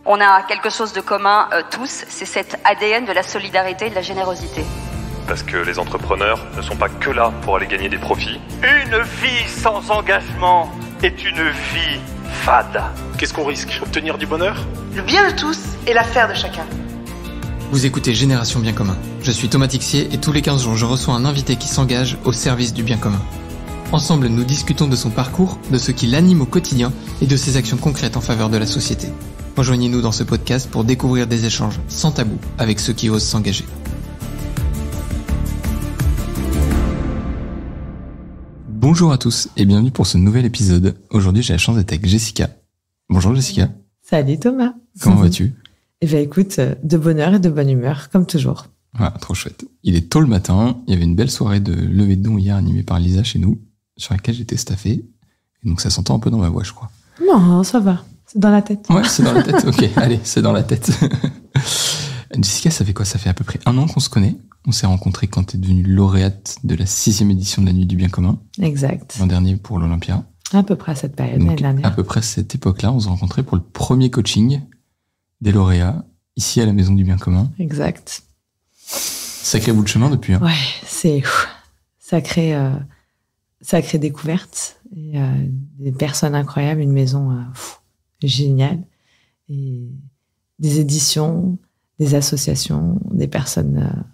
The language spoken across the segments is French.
On a quelque chose de commun tous, c'est cet ADN de la solidarité et de la générosité. Parce que les entrepreneurs ne sont pas que là pour aller gagner des profits. Une vie sans engagement est une vie fade. Qu'est-ce qu'on risque ? Obtenir du bonheur ? Le bien de tous et l'affaire de chacun. Vous écoutez Génération Bien Commun. Je suis Thomas Tixier et tous les 15 jours, je reçois un invité qui s'engage au service du bien commun. Ensemble, nous discutons de son parcours, de ce qui l'anime au quotidien et de ses actions concrètes en faveur de la société. Rejoignez-nous dans ce podcast pour découvrir des échanges sans tabou avec ceux qui osent s'engager. Bonjour à tous et bienvenue pour ce nouvel épisode. Aujourd'hui, j'ai la chance d'être avec Jessica. Bonjour Jessica. Salut Thomas. Comment vas-tu ? Eh bien écoute, de bonne heure et de bonne humeur, comme toujours. Ah, trop chouette. Il est tôt le matin, il y avait une belle soirée de levée de dons hier animée par Lisa chez nous, sur laquelle j'étais staffé. Et donc ça s'entend un peu dans ma voix, je crois. Non, ça va. C'est dans la tête. Ouais, c'est dans la tête. Ok, allez, c'est dans la tête. Jessica, ça fait quoi ? Ça fait à peu près 1 an qu'on se connaît. On s'est rencontrés quand tu es devenue lauréate de la 6e édition de la Nuit du Bien Commun. Exact. L'an dernier pour l'Olympia. À peu près à cette période, l'année dernière. À peu près à cette époque-là, on s'est rencontrés pour le premier coaching des lauréats, ici à la Maison du Bien Commun. Exact. Sacré bout de chemin depuis. Hein. Ouais, c'est sacrée découverte. Et, des personnes incroyables, une maison géniale. Et des éditions, des associations, des personnes...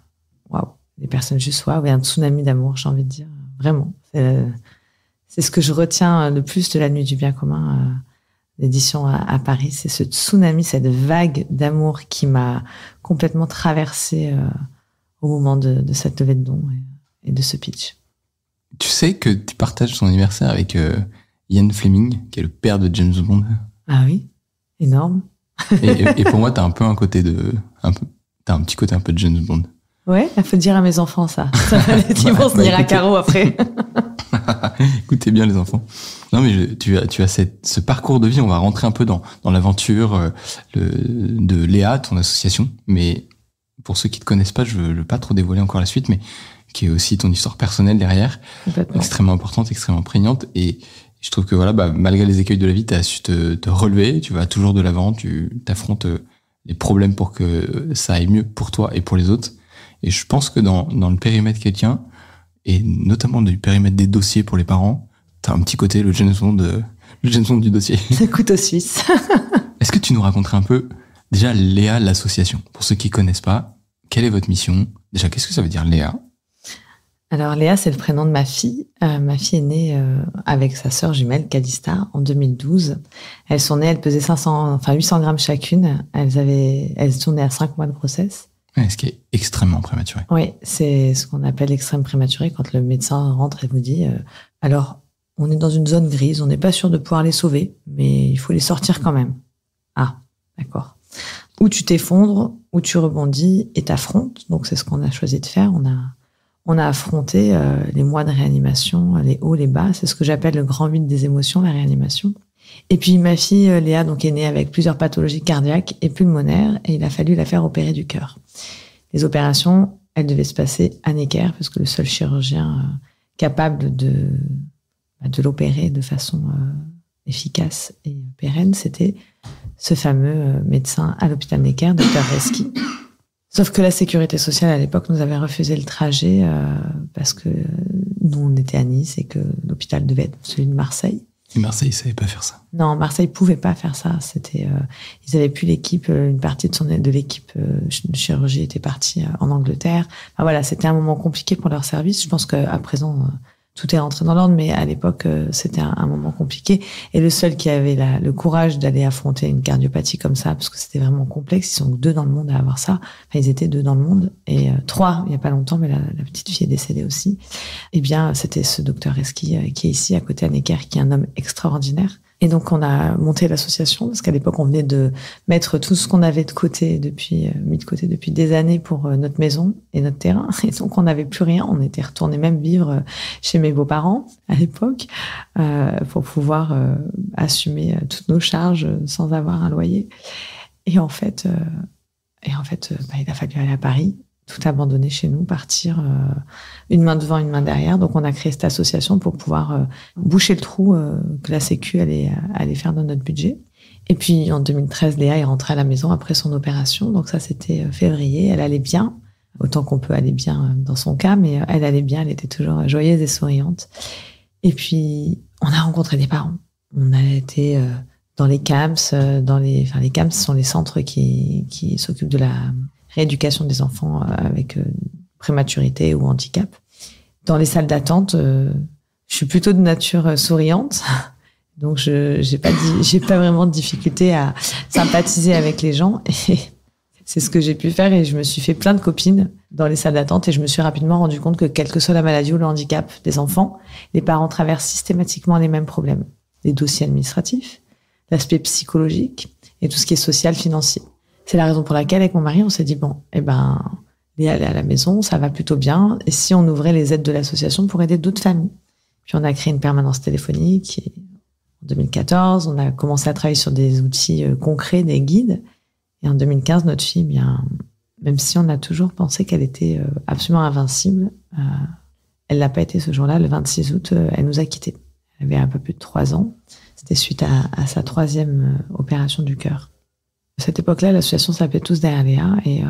des personnes juste waouh, et un tsunami d'amour, j'ai envie de dire. Vraiment. C'est ce que je retiens le plus de la Nuit du Bien Commun, l'édition à Paris. C'est ce tsunami, cette vague d'amour qui m'a complètement traversée au moment de cette levée de dons et de ce pitch. Tu sais que tu partages ton anniversaire avec Ian Fleming, qui est le père de James Bond. Ah oui, énorme. et pour moi, t'as un peu t'as un petit côté un peu de James Bond. Ouais, il faut dire à mes enfants ça. Ils vont se tenir à carreau après. Écoutez bien les enfants. Non mais tu as ce parcours de vie. On va rentrer un peu dans l'aventure de Léa, ton association. Mais pour ceux qui te connaissent pas, je veux pas trop dévoiler encore la suite, mais qui est aussi ton histoire personnelle derrière, extrêmement importante, extrêmement prégnante. Et je trouve que malgré les écueils de la vie, tu as su te relever. Tu vas toujours de l'avant. Tu t'affrontes les problèmes pour que ça aille mieux pour toi et pour les autres. Et je pense que dans le périmètre quelqu'un, et notamment du périmètre des dossiers pour les parents, t'as un petit côté le James Bond du dossier. Le couteau suisse. Est-ce que tu nous raconterais un peu, déjà, Léa, l'association? Pour ceux qui connaissent pas, quelle est votre mission? Déjà, qu'est-ce que ça veut dire, Léa? Alors, Léa, c'est le prénom de ma fille. Ma fille est née avec sa sœur jumelle, Calista, en 2012. Elles sont nées, elles pesaient 800 grammes chacune. Elles sont nées à 5 mois de grossesse. Ce qui est extrêmement prématuré. Oui, c'est ce qu'on appelle l'extrême prématuré, quand le médecin rentre et vous dit alors, on est dans une zone grise, on n'est pas sûr de pouvoir les sauver, mais il faut les sortir quand même. Ah, d'accord. Ou tu t'effondres, ou tu rebondis et t'affrontes. Donc, c'est ce qu'on a choisi de faire. On a affronté les mois de réanimation, les hauts, les bas. C'est ce que j'appelle le grand vide des émotions, la réanimation. Et puis, ma fille, Léa, donc, est née avec plusieurs pathologies cardiaques et pulmonaires, et il a fallu la faire opérer du cœur. Les opérations, elles devaient se passer à Necker, parce que le seul chirurgien capable de l'opérer de façon efficace et pérenne, c'était ce fameux médecin à l'hôpital Necker, Dr Reski. Sauf que la sécurité sociale, à l'époque, nous avait refusé le trajet parce que nous, on était à Nice et que l'hôpital devait être celui de Marseille. Et Marseille, ils savaient pas faire ça. Non, Marseille pouvait pas faire ça. Ils avaient plus l'équipe, une partie de l'équipe de chirurgie était partie en Angleterre. Enfin, voilà, c'était un moment compliqué pour leur service. Je pense qu'à présent, tout est rentré dans l'ordre, mais à l'époque, c'était un moment compliqué. Et le seul qui avait le courage d'aller affronter une cardiopathie comme ça, parce que c'était vraiment complexe, ils sont 2 dans le monde à avoir ça. Enfin, ils étaient 2 dans le monde, et 3 il y a pas longtemps, mais la petite fille est décédée aussi. Eh bien, c'était ce docteur Reski qui est ici, à côté à Necker, qui est un homme extraordinaire. Et donc, on a monté l'association, parce qu'à l'époque, on venait de mettre tout ce qu'on avait mis de côté depuis des années pour notre maison et notre terrain. Et donc, on n'avait plus rien. On était retourné même vivre chez mes beaux-parents, à l'époque, pour pouvoir assumer toutes nos charges sans avoir un loyer. Et en fait, il a fallu aller à Paris, tout abandonner chez nous, partir une main devant, une main derrière. Donc, on a créé cette association pour pouvoir boucher le trou que la Sécu allait faire dans notre budget. Et puis en 2013, Léa est rentrée à la maison après son opération. Donc ça, c'était février. Elle allait bien, autant qu'on peut aller bien dans son cas, mais elle allait bien. Elle était toujours joyeuse et souriante. Et puis, on a rencontré des parents. On a été dans les CAMS. Les CAMS sont les centres qui s'occupent de la rééducation des enfants avec prématurité ou handicap. Dans les salles d'attente, je suis plutôt de nature souriante. Donc, j'ai pas vraiment de difficulté à sympathiser avec les gens. Et c'est ce que j'ai pu faire. Et je me suis fait plein de copines dans les salles d'attente. Et je me suis rapidement rendu compte que quelle que soit la maladie ou le handicap des enfants, les parents traversent systématiquement les mêmes problèmes. Les dossiers administratifs, l'aspect psychologique et tout ce qui est social, financier. C'est la raison pour laquelle, avec mon mari, on s'est dit, Léa, elle est à la maison, ça va plutôt bien. Et si on ouvrait les aides de l'association pour aider d'autres familles? Puis on a créé une permanence téléphonique. Et en 2014, on a commencé à travailler sur des outils concrets, des guides. Et en 2015, notre fille, même si on a toujours pensé qu'elle était absolument invincible, elle l'a pas été ce jour-là. Le 26 août, elle nous a quittés. Elle avait un peu plus de 3 ans. C'était suite à sa 3e opération du cœur. À cette époque-là, l'association s'appelait Tous derrière Léa. Et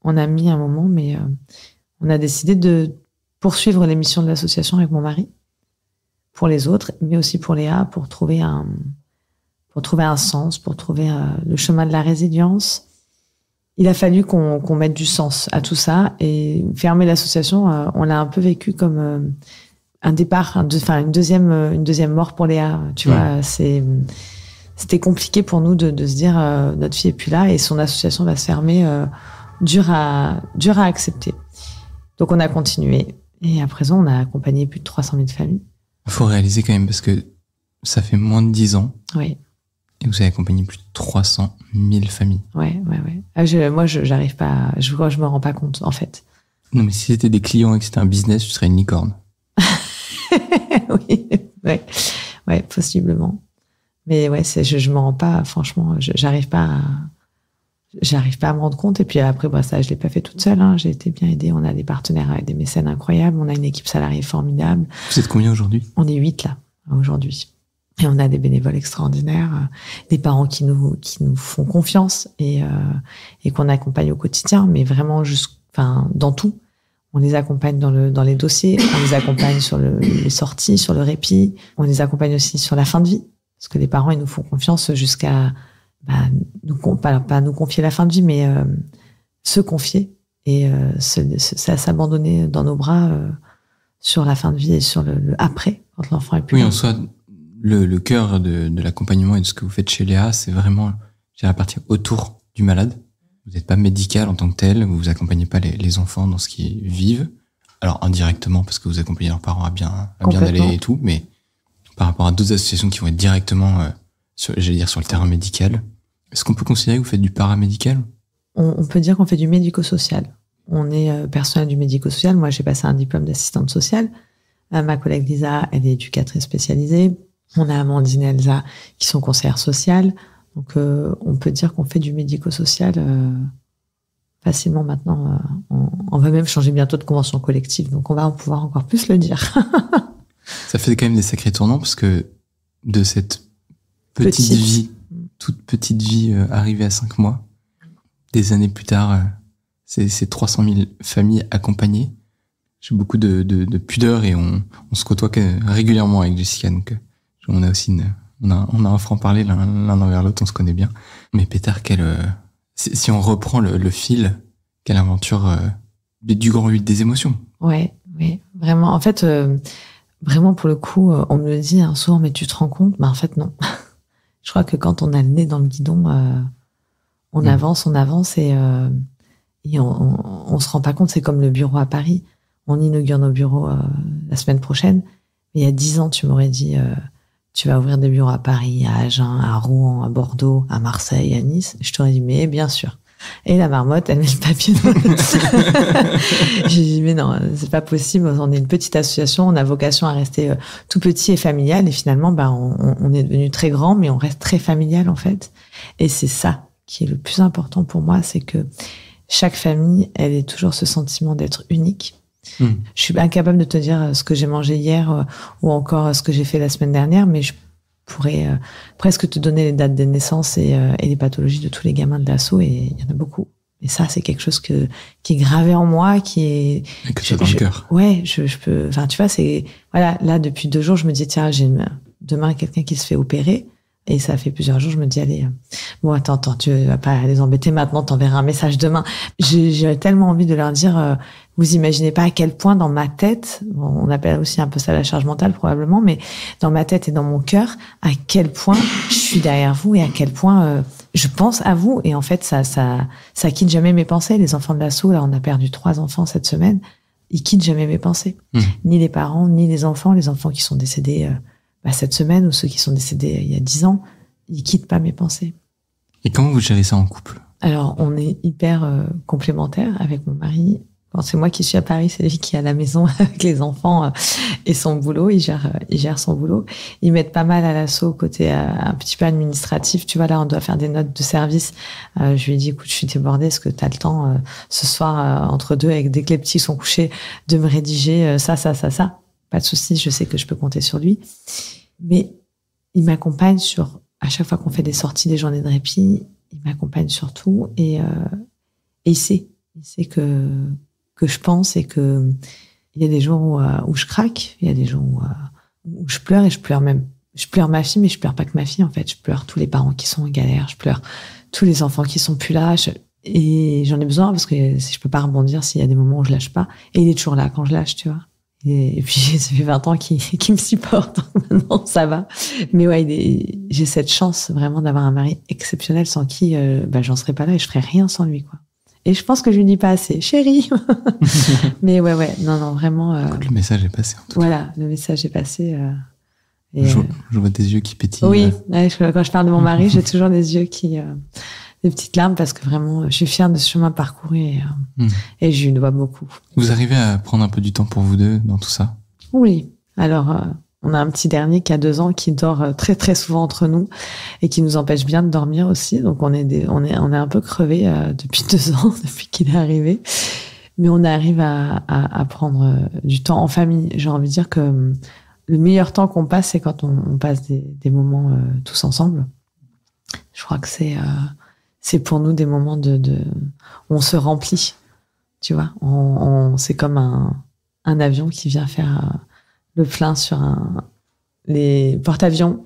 on a mis un moment, mais on a décidé de poursuivre les missions de l'association avec mon mari, pour les autres, mais aussi pour Léa, pour trouver un sens, pour trouver le chemin de la résilience. Il a fallu qu'on mette du sens à tout ça, et fermer l'association, on l'a un peu vécu comme un départ, une deuxième mort pour Léa. Tu vois, c'était compliqué pour nous de se dire notre fille est plus là et son association va se fermer, dur à accepter. Donc on a continué, et à présent on a accompagné plus de 300 000 familles. Il faut réaliser quand même, parce que ça fait moins de 10 ans. Oui. Et vous avez accompagné plus de 300 000 familles. Ouais. Moi, j'arrive pas, je me rends pas compte, en fait. Non, mais si c'était des clients et que c'était un business, tu serais une licorne. Oui, ouais, possiblement. Mais ouais, je me rends pas, franchement, j'arrive pas à me rendre compte. Et puis après, ça, je l'ai pas fait toute seule, hein. J'ai été bien aidée. On a des partenaires avec des mécènes incroyables. On a une équipe salariée formidable. Vous êtes combien aujourd'hui? On est 8 là, aujourd'hui. Et on a des bénévoles extraordinaires, des parents qui nous font confiance et qu'on accompagne au quotidien, mais vraiment dans tout. On les accompagne dans les dossiers, on les accompagne sur les sorties, sur le répit, on les accompagne aussi sur la fin de vie, parce que les parents, ils nous font confiance jusqu'à pas nous confier la fin de vie, mais se confier et s'abandonner dans nos bras sur la fin de vie et sur le après, quand l'enfant est plus là. En soi, le cœur de l'accompagnement et de ce que vous faites chez Léa, c'est vraiment la partie autour du malade. Vous n'êtes pas médical en tant que tel, vous accompagnez pas les enfants dans ce qu'ils vivent. Alors indirectement, parce que vous accompagnez leurs parents à bien aller et tout, mais par rapport à d'autres associations qui vont être directement, sur le terrain médical, est-ce qu'on peut considérer que vous faites du paramédical? On peut dire qu'on fait du médico-social. On est personnel du médico-social. Moi, j'ai passé un diplôme d'assistante sociale. Ma collègue Lisa, elle est éducatrice spécialisée. On a Amandine et Elsa qui sont conseillères sociales. Donc, on peut dire qu'on fait du médico-social facilement maintenant. On va même changer bientôt de convention collective. Donc, on va pouvoir encore plus le dire. Ça fait quand même des sacrés tournants, parce que de cette toute petite vie arrivée à 5 mois, des années plus tard, c'est 300 000 familles accompagnées. J'ai beaucoup de pudeur et on se côtoie régulièrement avec Jessica. Donc, on a aussi on a un franc-parler l'un envers l'autre, on se connaît bien. Mais Pétard, si on reprend le fil, quelle aventure du grand 8 des émotions. Ouais, vraiment. En fait, vraiment pour le coup, on me le dit souvent, mais tu te rends compte? En fait, non. Je crois que quand on a le nez dans le guidon, on avance et on se rend pas compte. C'est comme le bureau à Paris. On inaugure nos bureaux la semaine prochaine. Mais il y a 10 ans, tu m'aurais dit, tu vas ouvrir des bureaux à Paris, à Agen, à Rouen, à Bordeaux, à Marseille, à Nice. Je t'aurais dit, mais bien sûr. Et la marmotte, elle met le papier dans le... J'ai dit, mais non, c'est pas possible. On est une petite association, on a vocation à rester tout petit et familial. Et finalement, on est devenu très grand, mais on reste très familial, en fait. Et c'est ça qui est le plus important pour moi, c'est que chaque famille, elle ait toujours ce sentiment d'être unique. Je suis incapable de te dire ce que j'ai mangé hier ou encore ce que j'ai fait la semaine dernière, mais pourrais presque te donner les dates des naissances et les pathologies de tous les gamins de l'assaut, et il y en a beaucoup. Et ça, c'est quelque chose qui est gravé en moi, qui est... Et que tu as dans le cœur. Ouais, je peux... Enfin, tu vois, c'est... Voilà, là, depuis 2 jours, je me dis, tiens, j'ai demain quelqu'un qui se fait opérer. Et ça fait plusieurs jours, je me dis, allez, bon, attends, tu vas pas les embêter maintenant, t'enverras un message demain. J'ai tellement envie de leur dire, vous imaginez pas à quel point dans ma tête, bon, on appelle aussi un peu ça la charge mentale probablement, mais dans ma tête et dans mon cœur, à quel point je suis derrière vous et à quel point je pense à vous. Et en fait, ça quitte jamais mes pensées. Les enfants de l'assaut, là, on a perdu 3 enfants cette semaine, ils quittent jamais mes pensées. Ni les parents, ni les enfants qui sont décédés cette semaine, ou ceux qui sont décédés il y a 10 ans, ils quittent pas mes pensées. Et comment vous gérez ça en couple? Alors, on est hyper complémentaires avec mon mari. Quand c'est moi qui suis à Paris, c'est lui qui est à la maison avec les enfants et son boulot. Il gère son boulot. Ils m'aident pas mal à l'assaut côté un petit peu administratif. Tu vois, là, on doit faire des notes de service. Je lui ai dit, écoute, je suis débordée. Est-ce que tu as le temps ce soir, entre deux, dès que les petits sont couchés, de me rédiger ça? Pas de souci, je sais que je peux compter sur lui. Mais il m'accompagne à chaque fois qu'on fait des sorties, des journées de répit, il m'accompagne sur tout, et il sait que je pense, et que il y a des jours où je craque, il y a des jours où je pleure, et je pleure ma fille, mais je pleure pas que ma fille, en fait. Je pleure tous les parents qui sont en galère, je pleure tous les enfants qui sont plus là, et j'en ai besoin, parce que je peux pas rebondir s'il y a des moments où je lâche pas, et il est toujours là quand je lâche, tu vois. Et puis, ça fait 20 ans qu'il me supporte. Maintenant, ça va. Mais ouais, j'ai cette chance vraiment d'avoir un mari exceptionnel sans qui, j'en serais pas là et je ferais rien sans lui, quoi. Et je pense que je lui dis pas assez, chérie. Mais ouais, non, vraiment. Écoute, le message est passé, en tout cas. Voilà, le message est passé. Je vois tes yeux qui pétillent. Oui, quand je parle de mon mari, j'ai toujours des yeux des petites larmes, parce que vraiment, je suis fière de ce chemin parcouru, et je lui dois beaucoup. Vous arrivez à prendre un peu du temps pour vous deux dans tout ça? Oui. Alors, on a un petit dernier qui a 2 ans, qui dort très très souvent entre nous, et qui nous empêche bien de dormir aussi. Donc on est un peu crevés depuis 2 ans, depuis qu'il est arrivé. Mais on arrive à prendre du temps en famille. J'ai envie de dire que le meilleur temps qu'on passe, c'est quand on passe des moments tous ensemble. Je crois que c'est pour nous des moments on se remplit, tu vois. C'est comme un avion qui vient faire le plein sur les porte-avions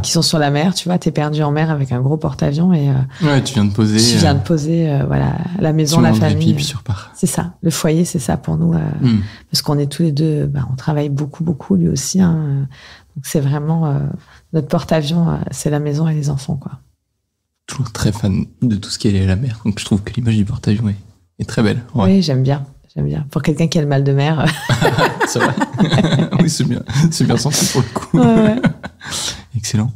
qui sont sur la mer, tu vois. T'es perdu en mer avec un gros porte-avions, et ouais, tu viens de poser. Voilà, la maison, la famille. Puis tu repars. C'est ça. Le foyer, c'est ça pour nous, parce qu'on est tous les deux. On travaille beaucoup, lui aussi. Hein, donc c'est vraiment notre porte-avions, c'est la maison et les enfants, quoi. Toujours très fan de tout ce qui est lié à la mer, donc je trouve que l'image du porte-avions est très belle. Ouais. Oui, j'aime bien. Pour quelqu'un qui a le mal de mer. C'est vrai. Oui, c'est bien senti pour le coup. Ouais. Excellent.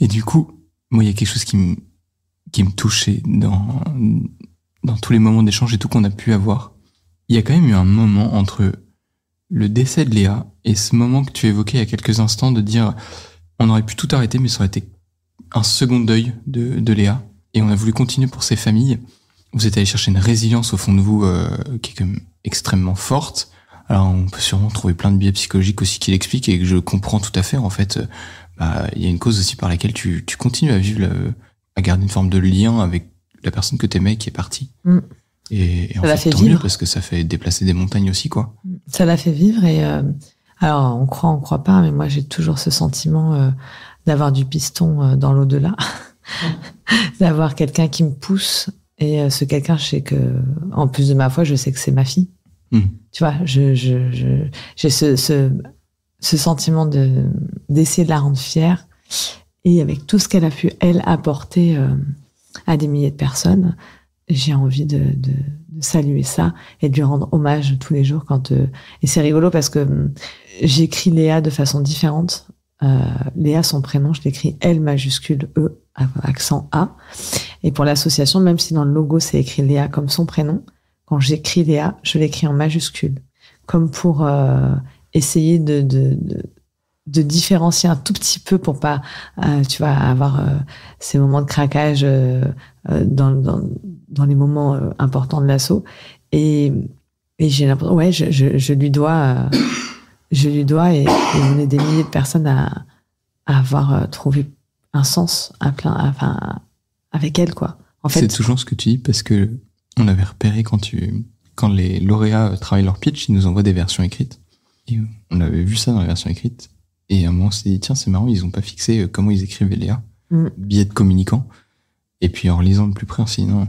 Et du coup, moi, il y a quelque chose qui me touchait dans tous les moments d'échange et tout qu'on a pu avoir. Il y a quand même eu un moment entre le décès de Léa et ce moment que tu évoquais il y a quelques instants, de dire on aurait pu tout arrêter, mais ça aurait été un second deuil de Léa, et on a voulu continuer pour ces familles. Vous êtes allé chercher une résilience au fond de vous qui est quand même extrêmement forte. Alors on peut sûrement trouver plein de biais psychologiques aussi qui l'expliquent, et que je comprends tout à fait. En fait, il y a une cause aussi par laquelle tu continues à vivre, à garder une forme de lien avec la personne que t'aimais qui est partie. Et en fait, tant mieux, parce que ça fait déplacer des montagnes aussi, quoi. Ça l'a fait vivre, et alors on croit pas, mais moi j'ai toujours ce sentiment d'avoir du piston dans l'au-delà, d'avoir quelqu'un qui me pousse. Et ce quelqu'un, je sais que, en plus de ma foi, je sais que c'est ma fille. Tu vois, j'ai ce sentiment d'essayer de la rendre fière. Et avec tout ce qu'elle a pu, elle, apporter à des milliers de personnes, j'ai envie de saluer ça et de lui rendre hommage tous les jours. Et c'est rigolo parce que j'écris Léa de façon différente. Léa, son prénom, je l'écris L majuscule E, accent A. Et pour l'association, même si dans le logo c'est écrit Léa comme son prénom, quand j'écris Léa, je l'écris en majuscule, comme pour essayer de différencier un tout petit peu, pour pas, tu vois, avoir ces moments de craquage dans les moments importants de l'assaut. Et j'ai l'impression, ouais, je lui dois, et on est des milliers de personnes à avoir trouvé un sens avec elle, quoi. En fait, c'est toujours ce que tu dis parce que on avait repéré quand les lauréats travaillent leur pitch, ils nous envoient des versions écrites. Et on avait vu ça dans les versions écrites. Et à un moment, on s'est dit, tiens, c'est marrant, ils ont pas fixé comment ils écrivaient Léa. Billet de communicant. Et puis en lisant de plus près, on s'est dit, non,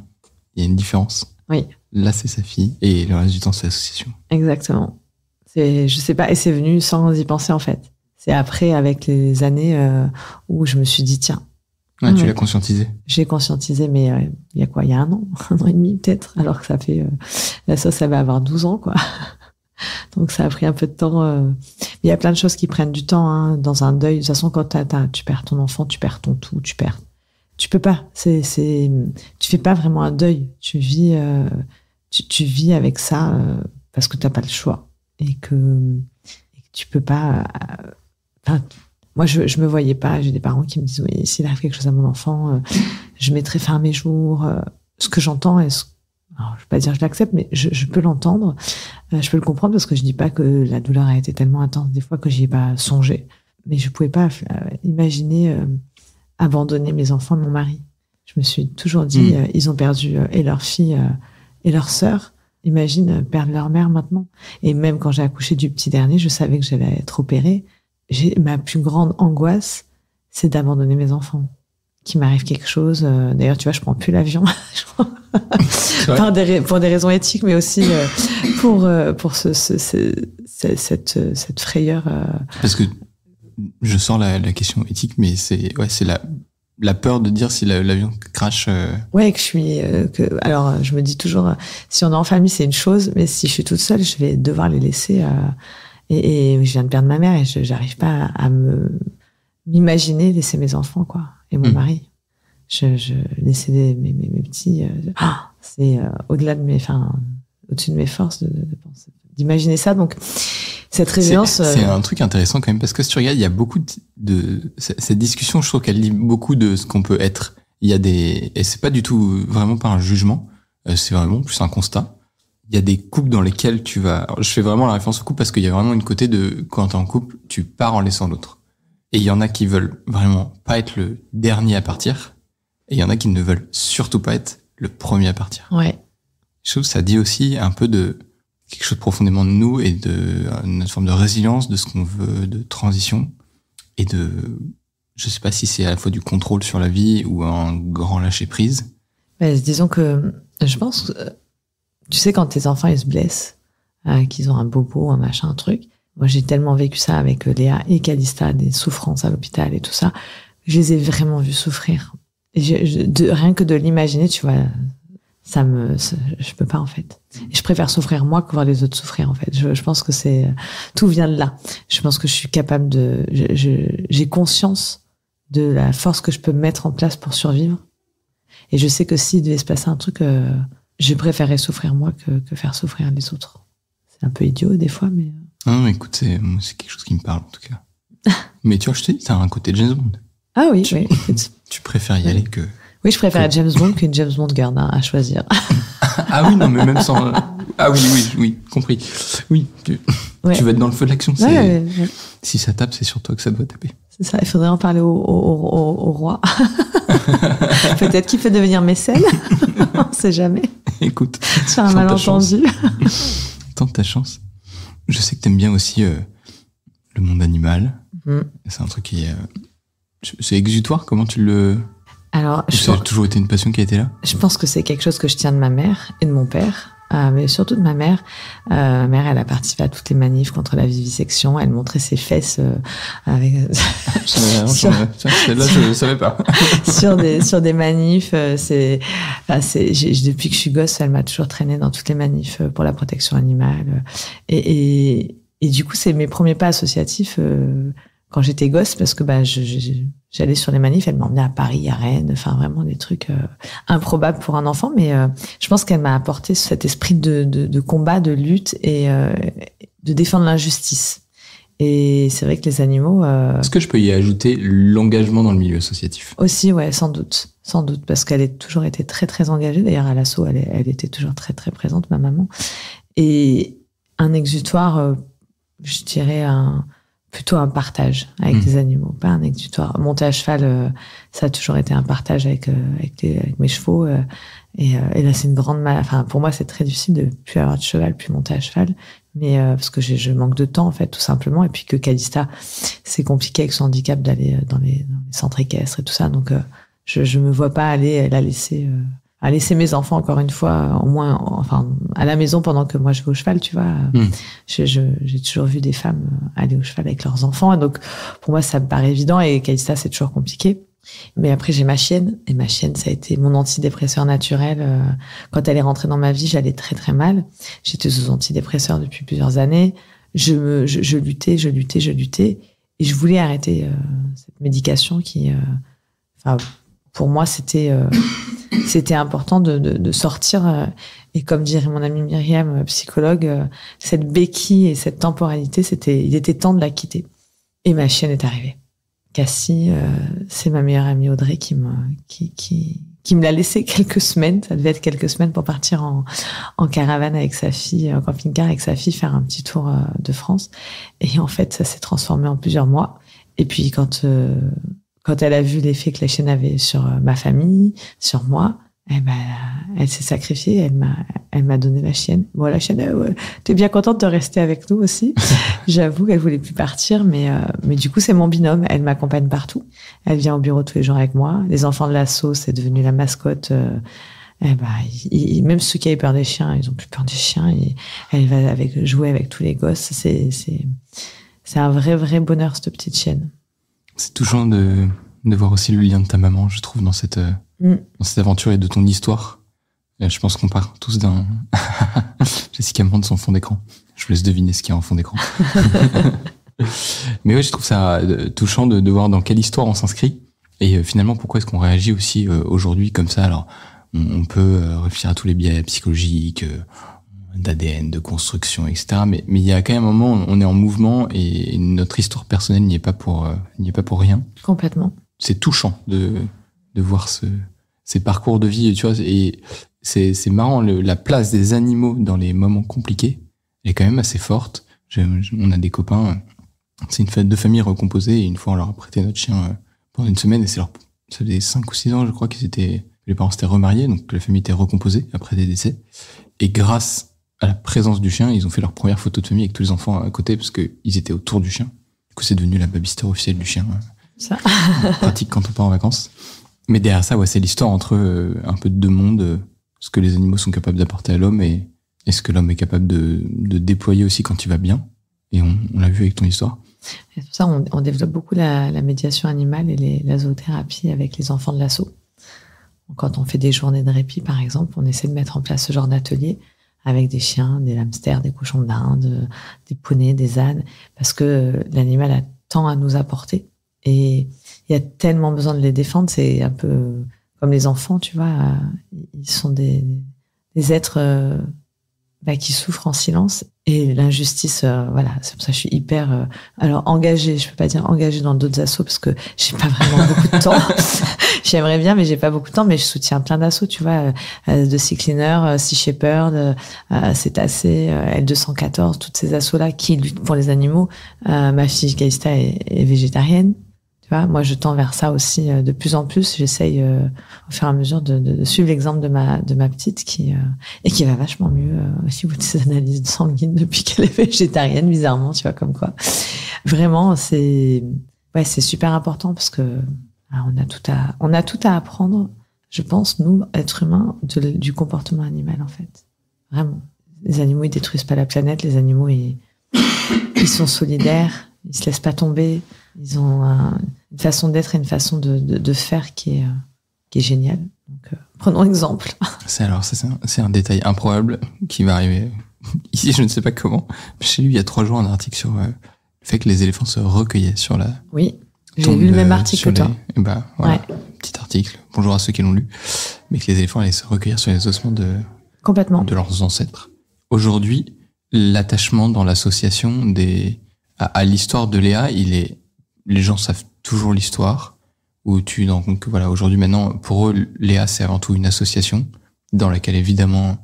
il y a une différence. Oui. Là, c'est sa fille. Et le reste du temps, c'est l'association. Exactement. Je sais pas, et c'est venu sans y penser, en fait. C'est après, avec les années, où je me suis dit, tiens. Ah, tu l'as conscientisé? J'ai conscientisé, mais il y a quoi? Il y a un an et demi peut-être, alors que ça fait... la sauce, ça va avoir 12 ans, quoi. Donc ça a pris un peu de temps. Il y a plein de choses qui prennent du temps, hein, dans un deuil. De toute façon, quand tu perds ton enfant, tu perds ton tout, tu peux pas. Tu fais pas vraiment un deuil. Tu vis avec ça parce que t'as pas le choix et que tu peux pas... moi, je me voyais pas. J'ai des parents qui me disent, oui, s'il arrive quelque chose à mon enfant, je mettrai fin à mes jours. Ce que j'entends, alors, je vais pas dire je l'accepte, mais je peux l'entendre. Je peux le comprendre parce que je dis pas que la douleur a été tellement intense des fois que j'y ai pas songé. Mais je pouvais pas imaginer abandonner mes enfants et mon mari. Je me suis toujours dit, ils ont perdu et leur fille et leur sœur. Imagine perdre leur mère maintenant. Et même quand j'ai accouché du petit dernier, je savais que j'allais être opérée. Ma plus grande angoisse, c'est d'abandonner mes enfants. Qu'il m'arrive quelque chose. D'ailleurs, tu vois, je prends plus l'avion. Pour des raisons éthiques, mais aussi pour cette frayeur. Parce que je sens la question éthique, mais c'est la peur de dire si l'avion crash. Ouais, alors je me dis toujours, si on est en famille, c'est une chose, mais si je suis toute seule, je vais devoir les laisser. Et je viens de perdre ma mère et j'arrive pas à m'imaginer laisser mes enfants, quoi, et mon mari. Je laissais mes petits. C'est au-delà de au-dessus de mes forces d'imaginer ça. Donc cette résilience. C'est un truc intéressant quand même parce que si tu regardes, il y a beaucoup cette discussion. Je trouve qu'elle dit beaucoup de ce qu'on peut être. Il y a et c'est pas du tout vraiment pas un jugement. C'est vraiment plus un constat. Il y a des couples dans lesquels alors, je fais vraiment la référence au couple parce qu'il y a vraiment une côté de quand t'es en couple, tu pars en laissant l'autre. Et il y en a qui veulent vraiment pas être le dernier à partir. Et il y en a qui ne veulent surtout pas être le premier à partir. Ouais. Je trouve que ça dit aussi un peu de quelque chose profondément de nous et de une forme de résilience de ce qu'on veut, de transition et je sais pas si c'est à la fois du contrôle sur la vie ou un grand lâcher prise. Mais disons que je pense, tu sais, quand tes enfants ils se blessent, qu'ils ont un bobo, un machin, un truc. Moi, j'ai tellement vécu ça avec Léa et Calista, des souffrances à l'hôpital et tout ça. Je les ai vraiment vus souffrir. Et rien que de l'imaginer, tu vois, je peux pas, en fait. Et je préfère souffrir moi que voir les autres souffrir, en fait. Je pense que tout vient de là. Je pense que je suis capable j'ai conscience de la force que je peux mettre en place pour survivre. Et je sais que s'il devait se passer un truc, je préférerais souffrir moi que faire souffrir les autres. C'est un peu idiot, des fois, mais... Non, mais écoute, c'est quelque chose qui me parle, en tout cas. Mais tu vois, je te dis, t'as un côté James Bond. Ah oui, oui. Tu préfères y aller que... Oui, je préfère être James Bond qu'une James Bond girl, à choisir. Ah oui, non, mais même sans... Ah oui, compris. Oui, tu vas être dans le feu de l'action. Ouais. Si ça tape, c'est sur toi que ça doit taper. C'est ça, il faudrait en parler au roi. Peut-être qu'il peut devenir mécène. On ne sait jamais. Écoute, c'est un malentendu. Tente ta chance. Je sais que t'aimes bien aussi le monde animal. C'est un truc qui est... C'est exutoire, comment tu le... Alors, ça a toujours été une passion qui a été là? Je pense que c'est quelque chose que je tiens de ma mère et de mon père, mais surtout de ma mère. Ma mère, elle a participé à toutes les manifs contre la vivisection. Elle montrait ses fesses avec... Celle-là, je ne savais pas. sur des manifs. Depuis que je suis gosse, elle m'a toujours traînée dans toutes les manifs pour la protection animale. Et du coup, c'est mes premiers pas associatifs quand j'étais gosse, parce que j'allais sur les manifs, elle m'emmenait à Paris, à Rennes, enfin vraiment des trucs improbables pour un enfant, mais je pense qu'elle m'a apporté cet esprit de combat, de lutte et de défendre l'injustice. Et c'est vrai que les animaux... Est-ce que je peux y ajouter l'engagement dans le milieu associatif? Aussi, ouais, sans doute, parce qu'elle a toujours été très très engagée. D'ailleurs, à l'assaut, elle était toujours très très présente, ma maman. Et un exutoire, je dirais plutôt un partage avec des animaux, pas un exutoire. Monter à cheval, ça a toujours été un partage avec mes chevaux. Et là, c'est une grande enfin, pour moi, c'est très difficile de plus avoir de cheval, plus monter à cheval. Mais parce que je manque de temps, en fait, tout simplement. Et puis que Calista, c'est compliqué avec son handicap d'aller dans les centres équestres et tout ça. Donc, je me vois pas aller la laisser mes enfants, encore une fois, au moins, enfin, à la maison pendant que moi je vais au cheval, tu vois. J'ai toujours vu des femmes aller au cheval avec leurs enfants. Et donc, pour moi, ça me paraît évident. Et Calista, c'est toujours compliqué. Mais après, j'ai ma chienne. Et ma chienne, ça a été mon antidépresseur naturel. Quand elle est rentrée dans ma vie, j'allais très, très mal. J'étais sous antidépresseur depuis plusieurs années. Je luttais. Et je voulais arrêter cette médication qui... pour moi, c'était important de sortir. Et comme dirait mon amie Myriam, psychologue, cette béquille et cette temporalité, il était temps de la quitter. Et ma chienne est arrivée. Cassie, c'est ma meilleure amie Audrey qui me l'a laissé quelques semaines. Ça devait être quelques semaines pour partir en caravane avec sa fille, en camping-car avec sa fille, faire un petit tour de France. Et en fait, ça s'est transformé en plusieurs mois. Et puis quand elle a vu l'effet que la chienne avait sur ma famille, sur moi, elle s'est sacrifiée. Elle m'a donné la chienne. Bon, la chienne, t'es bien contente de rester avec nous aussi. J'avoue qu'elle voulait plus partir, mais du coup, c'est mon binôme. Elle m'accompagne partout. Elle vient au bureau tous les jours avec moi. Les enfants de l'assaut, c'est devenu la mascotte. Même ceux qui avaient peur des chiens, ils ont plus peur des chiens. Et elle va jouer avec tous les gosses. C'est un vrai bonheur, cette petite chienne. C'est touchant de voir aussi le lien de ta maman, je trouve, dans cette aventure et de ton histoire. Je pense qu'on part tous d'un... Jessica me montre son fond d'écran. Je vous laisse deviner ce qu'il y a en fond d'écran. Mais ouais, je trouve ça touchant de voir dans quelle histoire on s'inscrit. Et finalement, pourquoi est-ce qu'on réagit aussi aujourd'hui comme ça? Alors, on peut réfléchir à tous les biais psychologiques, d'ADN, de construction, etc. Mais il y a quand même un moment où on est en mouvement et notre histoire personnelle n'y est pas pour rien. Complètement. C'est touchant de voir ces parcours de vie, tu vois, et c'est marrant, la place des animaux dans les moments compliqués, elle est quand même assez forte. On a des copains, c'est une fête de famille recomposée, et une fois on leur a prêté notre chien pendant une semaine, et ça faisait 5 ou 6 ans, je crois, les parents s'étaient remariés, donc la famille était recomposée après des décès. Et grâce à la présence du chien, ils ont fait leur première photo de famille avec tous les enfants à côté, parce qu'ils étaient autour du chien. Du coup, c'est devenu la babysitter officielle du chien. Ça. Pratique quand on part en vacances. Mais derrière ça, ouais, c'est l'histoire entre un peu de deux mondes, ce que les animaux sont capables d'apporter à l'homme et ce que l'homme est capable de déployer aussi quand il va bien. Et on l'a vu avec ton histoire. Et pour ça, on développe beaucoup la médiation animale et la zoothérapie avec les enfants de l'assaut. Quand on fait des journées de répit, par exemple, on essaie de mettre en place ce genre d'atelier avec des chiens, des hamsters, des cochons d'Inde, des poneys, des ânes, parce que l'animal a tant à nous apporter. Et il y a tellement besoin de les défendre. C'est un peu comme les enfants, tu vois. Ils sont des êtres qui souffrent en silence. Et l'injustice, voilà, c'est pour ça que je suis hyper... alors, engagée, je peux pas dire engagée dans d'autres assos parce que j'ai pas vraiment beaucoup de temps. J'aimerais bien, mais j'ai pas beaucoup de temps. Mais je soutiens plein d'assos, tu vois, de Sea Cleaner, Sea Shepherd, Cétacé, L214, toutes ces assos-là qui luttent pour les animaux. Ma fille Calista est végétarienne. Tu vois, moi, je tends vers ça aussi de plus en plus. J'essaye au fur et à mesure de suivre l'exemple de ma petite qui va vachement mieux au niveau de ses analyses sanguines depuis qu'elle est végétarienne, bizarrement, tu vois, comme quoi. Vraiment, c'est super important parce que on a tout à apprendre, je pense, nous, êtres humains, du comportement animal, en fait. Vraiment. Les animaux, ils détruisent pas la planète. Les animaux, ils sont solidaires. Ils se laissent pas tomber. Ils ont une façon d'être et une façon de faire qui est géniale. Donc, prenons exemple. C'est un détail improbable qui va arriver ici, je ne sais pas comment. J'ai lu il y a 3 jours un article sur le fait que les éléphants se recueillaient sur la... Oui, j'ai lu le même article que toi. Voilà, ouais. Petit article. Bonjour à ceux qui l'ont lu. Mais que les éléphants allaient se recueillir sur les ossements complètement de leurs ancêtres. Aujourd'hui, l'attachement dans l'association à l'histoire de Léa, les gens savent toujours l'histoire, où tu te rends compte que voilà, aujourd'hui, maintenant, pour eux, Léa, c'est avant tout une association dans laquelle, évidemment,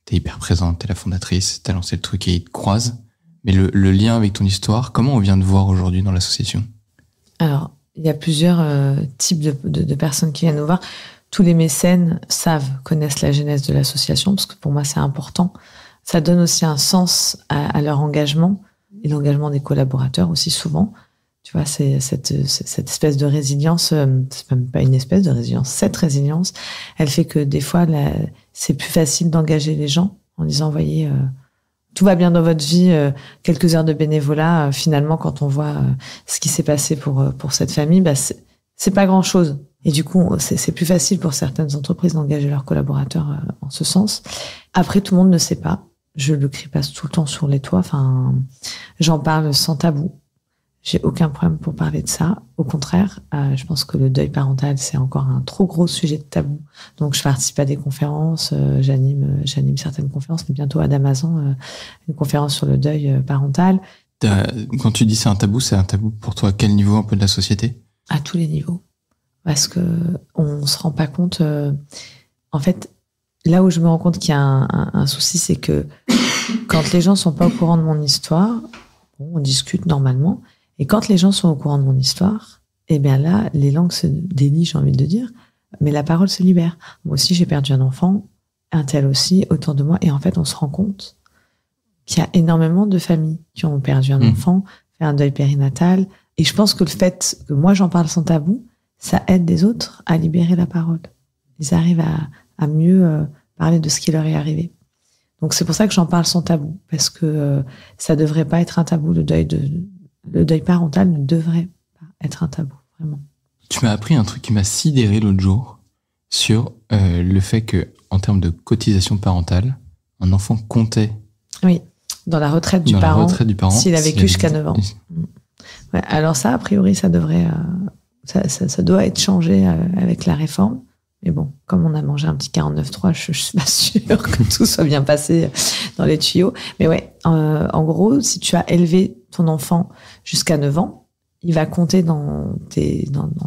t'es hyper présente, t'es la fondatrice, t'as lancé le truc et ils te croisent. Mais le lien avec ton histoire, comment on vient de voir aujourd'hui dans l'association? Alors, il y a plusieurs types de personnes qui viennent nous voir. Tous les mécènes connaissent la genèse de l'association, parce que pour moi, c'est important. Ça donne aussi un sens à leur engagement, et l'engagement des collaborateurs aussi souvent. Tu vois, c'est cette espèce de résilience, c'est même pas une espèce de résilience, cette résilience, elle fait que des fois, c'est plus facile d'engager les gens en disant, voyez, tout va bien dans votre vie, quelques heures de bénévolat, finalement, quand on voit ce qui s'est passé pour cette famille, bah, c'est pas grand-chose. Et du coup, c'est plus facile pour certaines entreprises d'engager leurs collaborateurs en ce sens. Après, tout le monde ne sait pas. Je le crie pas tout le temps sur les toits. Enfin, j'en parle sans tabou. J'ai aucun problème pour parler de ça. Au contraire, je pense que le deuil parental, c'est encore un trop gros sujet de tabou. Donc, je participe à des conférences, j'anime certaines conférences, mais bientôt à Damazan, une conférence sur le deuil parental. Quand tu dis c'est un tabou pour toi à quel niveau un peu de la société? À tous les niveaux. Parce que on se rend pas compte. En fait, là où je me rends compte qu'il y a un souci, c'est que quand les gens sont pas au courant de mon histoire, on discute normalement. Et quand les gens sont au courant de mon histoire, eh bien là, les langues se délient, j'ai envie de dire, mais la parole se libère. Moi aussi, j'ai perdu un enfant, un tel aussi, autour de moi. Et en fait, on se rend compte qu'il y a énormément de familles qui ont perdu un enfant, fait un deuil périnatal. Et je pense que le fait que moi, j'en parle sans tabou, ça aide les autres à libérer la parole. Ils arrivent à mieux parler de ce qui leur est arrivé. Donc c'est pour ça que j'en parle sans tabou, parce que ça devrait pas être un tabou. Le deuil parental ne devrait pas être un tabou, vraiment. Tu m'as appris un truc qui m'a sidéré l'autre jour sur le fait que, en termes de cotisation parentale, un enfant comptait. Oui, dans la retraite du parent, s'il a vécu jusqu'à 9 ans. Ouais, alors ça, a priori, ça devrait, ça doit être changé avec la réforme. Mais bon, comme on a mangé un petit 49.3, je suis pas sûre que tout soit bien passé dans les tuyaux. Mais ouais, en gros, si tu as élevé ton enfant jusqu'à 9 ans, il va compter dans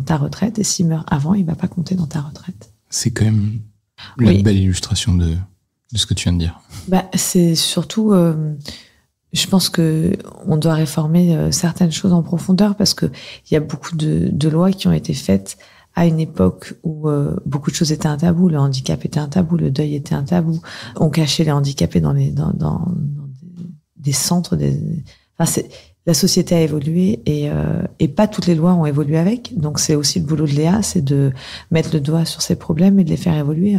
ta retraite. Et s'il meurt avant, il va pas compter dans ta retraite. C'est quand même la belle illustration de ce que tu viens de dire. Bah, c'est surtout... je pense que on doit réformer certaines choses en profondeur, parce que il y a beaucoup de lois qui ont été faites à une époque où beaucoup de choses étaient un tabou. Le handicap était un tabou, le deuil était un tabou. On cachait les handicapés dans des centres. La société a évolué et pas toutes les lois ont évolué avec. Donc c'est aussi le boulot de Léa, c'est de mettre le doigt sur ces problèmes et de les faire évoluer.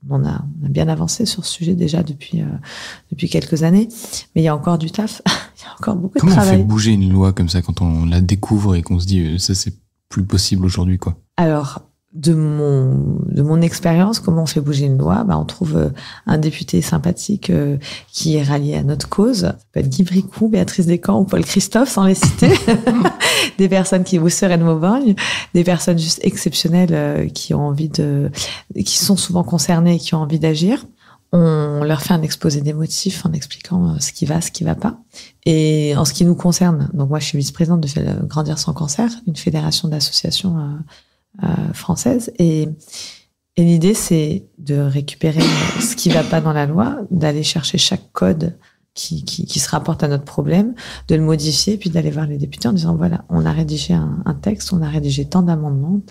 On a bien avancé sur ce sujet déjà depuis quelques années, mais il y a encore du taf. Il y a encore beaucoup de travail. Comment on fait bouger une loi comme ça quand on la découvre et qu'on se dit ça c'est plus possible aujourd'hui, quoi? Alors, de mon expérience, comment on fait bouger une loi? On trouve un député sympathique qui est rallié à notre cause. Ça peut être Guy Bricout, Béatrice Descamps ou Paul Christophe, sans les citer. Des personnes qui vous seraient de Mauborgne, des personnes juste exceptionnelles qui sont souvent concernées et qui ont envie d'agir. On leur fait un exposé des motifs en expliquant ce qui va, ce qui va pas. Et en ce qui nous concerne, donc moi je suis vice-présidente de Grandir sans cancer, une fédération d'associations françaises. Et l'idée c'est de récupérer ce qui va pas dans la loi, d'aller chercher chaque code qui se rapporte à notre problème, de le modifier, puis d'aller voir les députés en disant voilà, on a rédigé un texte, on a rédigé tant d'amendements,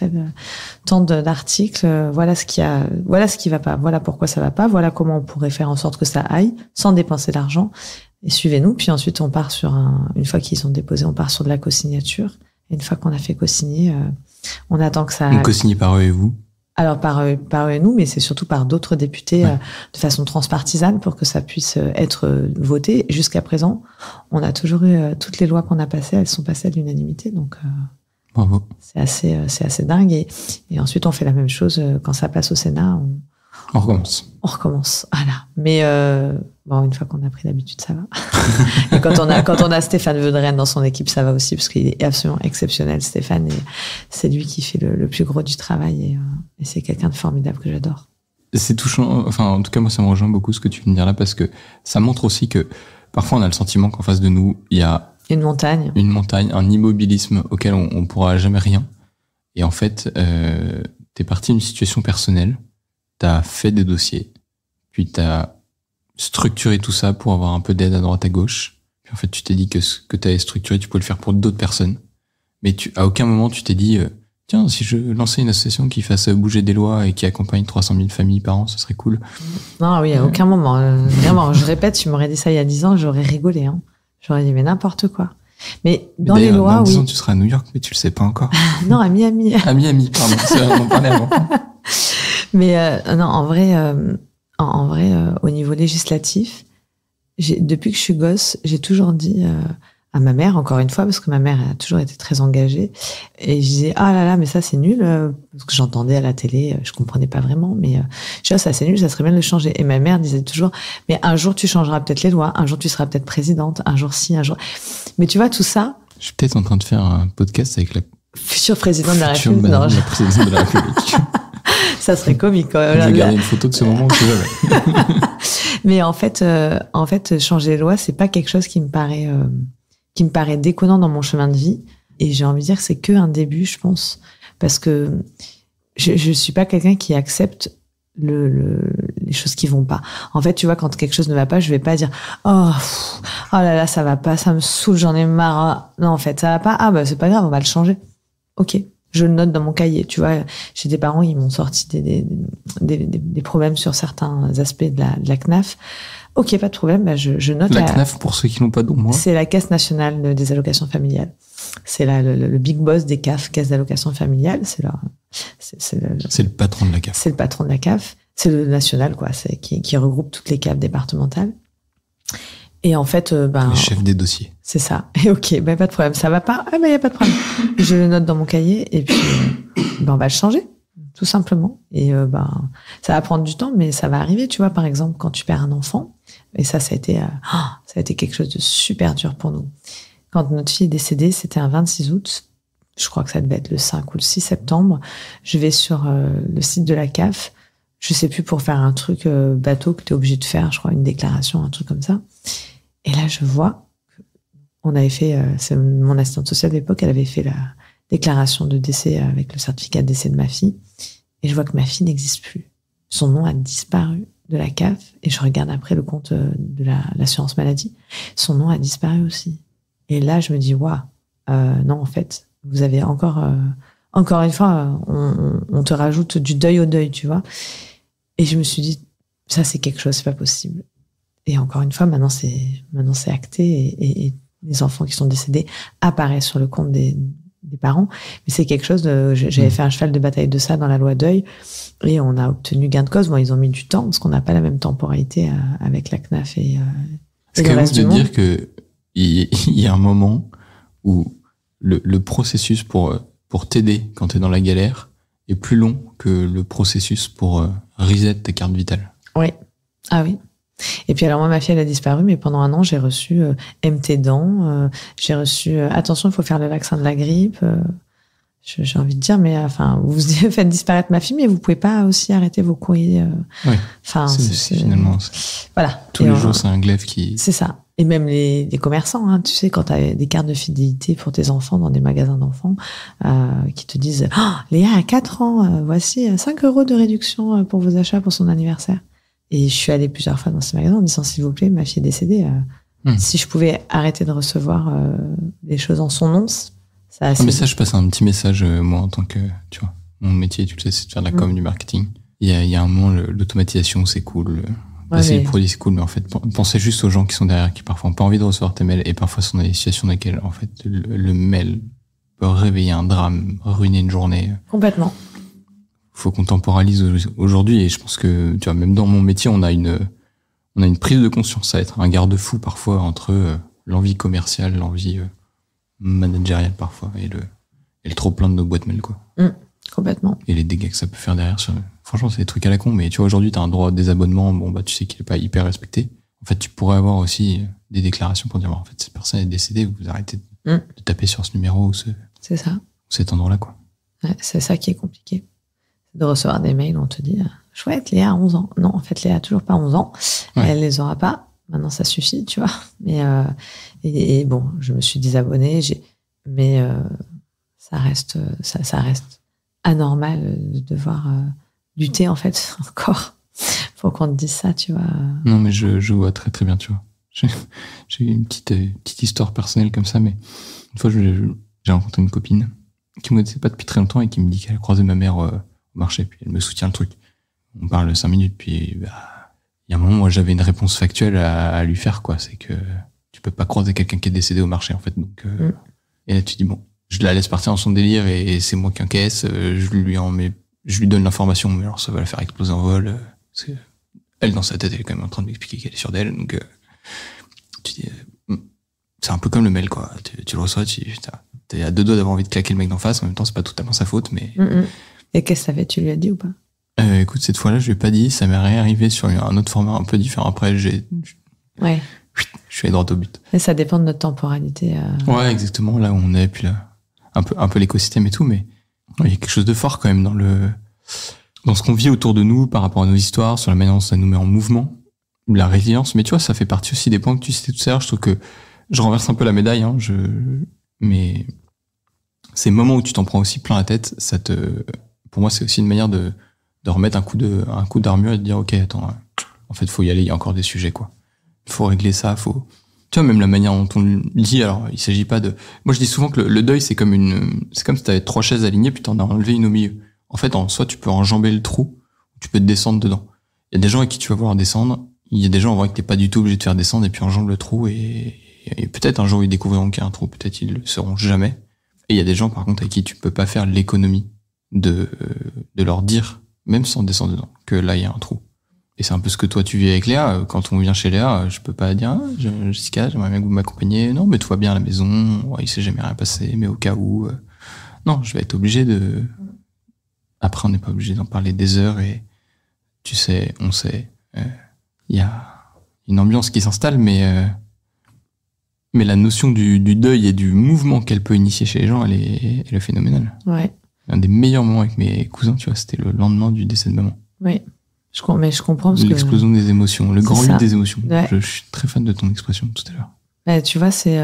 tant d'articles, voilà ce qui va pas, voilà pourquoi ça va pas, voilà comment on pourrait faire en sorte que ça aille sans dépenser d'argent, et suivez-nous. Puis ensuite on part sur une fois qu'ils sont déposés, on part sur de la co-signature, et une fois qu'on a fait co-signer, on attend que ça... On co-signe par eux et vous? Alors par eux et nous, mais c'est surtout par d'autres députés de façon transpartisane pour que ça puisse être voté. Et jusqu'à présent, on a toujours eu toutes les lois qu'on a passées, elles sont passées à l'unanimité. Donc bravo. C'est assez dingue. Et ensuite, on fait la même chose quand ça passe au Sénat. On recommence. Voilà. Mais une fois qu'on a pris l'habitude, ça va. Et quand on a Stéphane Vedren dans son équipe, ça va aussi, parce qu'il est absolument exceptionnel, Stéphane. Et c'est lui qui fait le plus gros du travail. Et c'est quelqu'un de formidable que j'adore. C'est touchant. Enfin, en tout cas, moi, ça me rejoint beaucoup ce que tu viens de dire là, parce que ça montre aussi que parfois on a le sentiment qu'en face de nous, il y a une montagne, un immobilisme auquel on pourra jamais rien. Et en fait, t'es parti d'une situation personnelle. T'as fait des dossiers, puis t'as structuré tout ça pour avoir un peu d'aide à droite à gauche, En fait, tu t'es dit que ce que tu avais structuré, tu pouvais le faire pour d'autres personnes. Mais à aucun moment, tu t'es dit, tiens, si je lançais une association qui fasse bouger des lois et qui accompagne 300 000 familles par an, ce serait cool. Non, oui, à aucun moment. Vraiment, je répète, tu m'aurais dit ça il y a 10 ans, j'aurais rigolé. Hein. J'aurais dit, mais n'importe quoi. Mais dans les lois, dans 10 ans, oui. tu seras à New York, mais tu le sais pas encore. Non, à Miami. À Miami, pardon. C'est vrai, on en parlait avant. Mais non, en vrai, au niveau législatif, depuis que je suis gosse, j'ai toujours dit à ma mère, encore une fois, parce que ma mère a toujours été très engagée, et je disais, ah là là, mais ça c'est nul, parce que j'entendais à la télé, je comprenais pas vraiment, mais je disais, ça c'est nul, ça serait bien de le changer. Et ma mère disait toujours, mais un jour tu changeras peut-être les lois, un jour tu seras peut-être présidente, un jour si, un jour. Mais tu vois, tout ça. Je suis peut-être en train de faire un podcast avec la future présidente de la République. La présidente de la République. Ça serait comique quand même. Je vais garder une photo de ce moment où tu veux. Mais en fait, changer les lois, c'est pas quelque chose qui me paraît déconnant dans mon chemin de vie. Et j'ai envie de dire que c'est que un début, je pense, parce que je suis pas quelqu'un qui accepte les choses qui vont pas. En fait, tu vois, quand quelque chose ne va pas, je vais pas dire oh là là, ça va pas, ça me saoule, j'en ai marre. Non, en fait, ça va pas. Ah bah c'est pas grave, on va le changer. Ok. Je le note dans mon cahier. Tu vois, j'ai des parents, ils m'ont sorti des problèmes sur certains aspects de la CNAF. Ok, pas de problème, bah je note. La CNAF, pour ceux qui n'ont pas d'ombre. C'est la Caisse nationale des allocations familiales. C'est le big boss des CAF, Caisse d'allocations familiales. C'est le patron de la CAF. C'est le patron de la CAF. C'est le national, quoi. C'est qui regroupe toutes les CAF départementales. Et en fait, les chefs des dossiers. C'est ça. Et ok, pas de problème. Ça va pas? Ah, y a pas de problème. Je le note dans mon cahier et puis, on va le changer. Tout simplement. Et, ça va prendre du temps, mais ça va arriver. Tu vois, par exemple, quand tu perds un enfant. Et ça a été quelque chose de super dur pour nous. Quand notre fille est décédée, c'était un 26 août. Je crois que ça devait être le 5 ou le 6 septembre. Je vais sur le site de la CAF. Je sais plus, pour faire un truc bateau que tu es obligé de faire, je crois, une déclaration, un truc comme ça. Et là, je vois, on avait fait, c'est mon assistante sociale d'époque, elle avait fait la déclaration de décès avec le certificat de décès de ma fille. Et je vois que ma fille n'existe plus. Son nom a disparu de la CAF. Et je regarde après le compte de l'assurance maladie. Son nom a disparu aussi. Et là, je me dis, waouh, non, en fait, vous avez encore une fois, on te rajoute du deuil au deuil, tu vois. Et je me suis dit, ça, c'est quelque chose, c'est pas possible. Et encore une fois, maintenant c'est acté et les enfants qui sont décédés apparaissent sur le compte des parents. Mais c'est quelque chose j'avais fait un cheval de bataille de ça dans la loi deuil et on a obtenu gain de cause. Bon, ils ont mis du temps parce qu'on n'a pas la même temporalité avec la CNAF et le reste du monde. Est-ce que vous de dire qu'il y a un moment où le processus pour t'aider quand t'es dans la galère est plus long que le processus pour reset ta carte vitale? Oui. Ah oui. Et puis alors moi, ma fille, elle a disparu, mais pendant un an, j'ai reçu MT dents, j'ai reçu attention, il faut faire le vaccin de la grippe. J'ai envie de dire, mais enfin, vous faites disparaître ma fille, mais vous pouvez pas aussi arrêter vos courriers. Oui. Enfin, finalement. Voilà. Tous les jours, c'est un glaive qui. C'est ça. Et même les commerçants, hein, tu sais, quand tu as des cartes de fidélité pour tes enfants dans des magasins d'enfants, qui te disent Léa a 4 ans, voici 5 € de réduction pour vos achats pour son anniversaire. Et je suis allée plusieurs fois dans ces magasins en disant, s'il vous plaît, ma fille est décédée. Si je pouvais arrêter de recevoir des choses en son nom, ça. Mais ça, je passe un petit message, moi, en tant que, tu vois, mon métier, tu le sais, c'est de faire de la com, du marketing. Il y a un moment, l'automatisation, c'est cool. Passer les produits, c'est cool, mais en fait, pensez juste aux gens qui sont derrière, qui parfois n'ont pas envie de recevoir tes mails et parfois sont dans des situations dans lesquelles, en fait, le mail peut réveiller un drame, ruiner une journée. Complètement. Faut qu'on temporalise aujourd'hui et je pense que, tu vois, même dans mon métier, on a une prise de conscience à être un garde-fou parfois entre l'envie commerciale, l'envie managériale parfois et le trop plein de nos boîtes mail, quoi. Complètement. Et les dégâts que ça peut faire derrière. Franchement, c'est des trucs à la con, mais tu vois, aujourd'hui, t'as un droit à désabonnement, bon, bah, tu sais qu'il est pas hyper respecté. En fait, tu pourrais avoir aussi des déclarations pour dire, en fait, cette personne est décédée, vous arrêtez de taper sur ce numéro ou c'est ça. cet endroit-là, quoi. Ouais, c'est ça qui est compliqué. De recevoir des mails où on te dit chouette, Léa a 11 ans. Non, en fait, Léa a toujours pas 11 ans. Ouais. Elle les aura pas. Maintenant, ça suffit, tu vois. Mais et bon, je me suis désabonnée. Mais ça reste anormal de devoir lutter, en fait, encore pour qu'on te dise ça, tu vois. Non, mais je vois très très bien, tu vois. J'ai eu une petite histoire personnelle comme ça, mais une fois, j'ai rencontré une copine qui me connaissait pas depuis très longtemps et qui me dit qu'elle a croisé ma mère au marché, puis elle me soutient le truc. On parle 5 minutes, puis il y a un moment, moi, j'avais une réponse factuelle à lui faire, quoi. C'est que tu peux pas croiser quelqu'un qui est décédé au marché, en fait. Donc, et là, tu dis, bon, je la laisse partir dans son délire et c'est moi qui encaisse, je lui donne l'information, mais alors ça va la faire exploser en vol. Parce que elle, dans sa tête, elle est quand même en train de m'expliquer qu'elle est sûre d'elle, donc tu dis, c'est un peu comme le mail, quoi. Tu le reçois, t'es à 2 doigts d'avoir envie de claquer le mec d'en face, en même temps, c'est pas totalement sa faute, mais... Et qu'est-ce que ça fait? Tu lui as dit ou pas? Écoute, cette fois-là, je lui ai pas dit, ça m'est réarrivé sur un autre format un peu différent. Après, je suis allé droit au but. Et ça dépend de notre temporalité. Ouais, exactement, là où on est, puis là, un peu l'écosystème et tout, mais il y a quelque chose de fort quand même dans ce qu'on vit autour de nous par rapport à nos histoires, sur la manière dont ça nous met en mouvement, la résilience. Mais tu vois, ça fait partie aussi des points que tu citais tout à l'heure. Je trouve que je renverse un peu la médaille, hein, mais ces moments où tu t'en prends aussi plein la tête, pour moi, c'est aussi une manière de remettre un coup d'armure et de dire, ok, attends, en fait, faut y aller, il y a encore des sujets, quoi. Faut régler ça, tu vois, même la manière dont on le dit, alors, il s'agit pas de... Moi, je dis souvent que le deuil, c'est comme si t'avais 3 chaises alignées, puis t'en as enlevé une au milieu. En fait, en soi, tu peux enjamber le trou, tu peux te descendre dedans. Il y a des gens avec qui tu vas voir descendre, il y a des gens en vrai que t'es pas du tout obligé de faire descendre, et puis enjambe le trou, et peut-être un jour ils découvriront qu'il y a un trou, peut-être ils le sauront jamais. Et il y a des gens, par contre, avec qui tu peux pas faire l'économie de leur dire, même sans descendre dedans, que là, il y a un trou. Et c'est un peu ce que toi tu vis avec Léa. Quand on vient chez Léa, je peux pas dire, Jessica, j'aimerais bien que vous m'accompagniez. Non, mais tout va bien à la maison. Ouais, il s'est jamais rien passé, mais au cas où, non, je vais être obligé de... Après, on n'est pas obligé d'en parler des heures et tu sais, on sait, il y a une ambiance qui s'installe, mais la notion du deuil et du mouvement qu'elle peut initier chez les gens, elle est phénoménale. Ouais. Un des meilleurs moments avec mes cousins, tu vois, c'était le lendemain du décès de maman. Oui. Mais je comprends parce l'explosion des émotions, le grand 8 des émotions. Ouais. Je suis très fan de ton expression tout à l'heure. Ouais, tu vois, c'est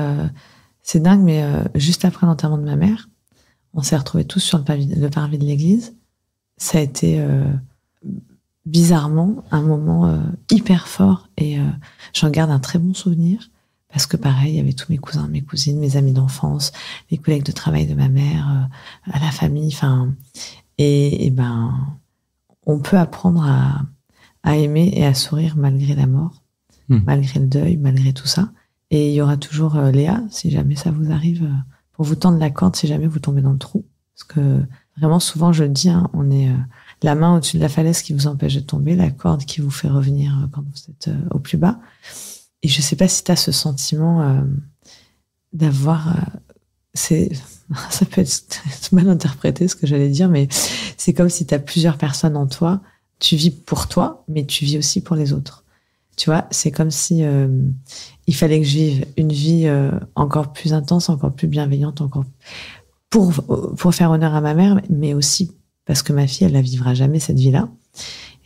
dingue, mais juste après l'enterrement de ma mère, on s'est retrouvés tous sur le parvis de l'église. Ça a été bizarrement un moment hyper fort et j'en garde un très bon souvenir parce que pareil, il y avait tous mes cousins, mes cousines, mes amis d'enfance, les collègues de travail de ma mère, à la famille, enfin, et ben, on peut apprendre à aimer et à sourire malgré la mort, malgré le deuil, malgré tout ça. Et il y aura toujours Léa, si jamais ça vous arrive, pour vous tendre la corde si jamais vous tombez dans le trou. Parce que vraiment, souvent, je le dis, hein, on est la main au-dessus de la falaise qui vous empêche de tomber, la corde qui vous fait revenir quand vous êtes au plus bas. Et je sais pas si tu as ce sentiment d'avoir... ça peut être mal interprété, ce que j'allais dire, mais c'est comme si tu as plusieurs personnes en toi. Tu vis pour toi, mais tu vis aussi pour les autres. Tu vois, c'est comme si il fallait que je vive une vie encore plus intense, encore plus bienveillante, encore pour faire honneur à ma mère, mais aussi parce que ma fille, elle la vivra jamais cette vie-là.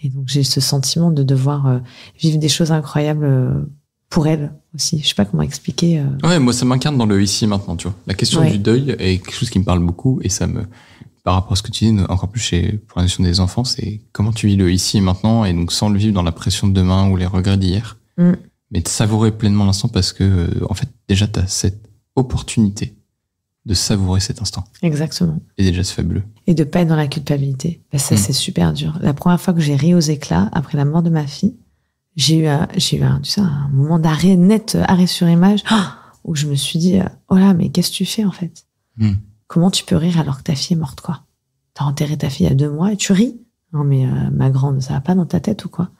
Et donc j'ai ce sentiment de devoir vivre des choses incroyables pour elle aussi. Je sais pas comment expliquer. Ouais, moi ça m'incarne dans le ici et maintenant, tu vois. La question du deuil est quelque chose qui me parle beaucoup et ça me, par rapport à ce que tu dis, encore plus pour la notion des enfants, c'est comment tu vis le ici et maintenant et donc sans le vivre dans la pression de demain ou les regrets d'hier, mais de savourer pleinement l'instant parce que en fait déjà t'as cette opportunité de savourer cet instant. Exactement. Et déjà c'est fabuleux. Et de pas être dans la culpabilité. Parce que ça c'est super dur. La première fois que j'ai ri aux éclats après la mort de ma fille, j'ai eu un moment d'arrêt net, arrêt sur image, où je me suis dit, oh là, mais qu'est-ce que tu fais en fait? Comment tu peux rire alors que ta fille est morte, quoi? T'as enterré ta fille il y a 2 mois et tu ris? Non mais ma grande, ça va pas dans ta tête ou quoi?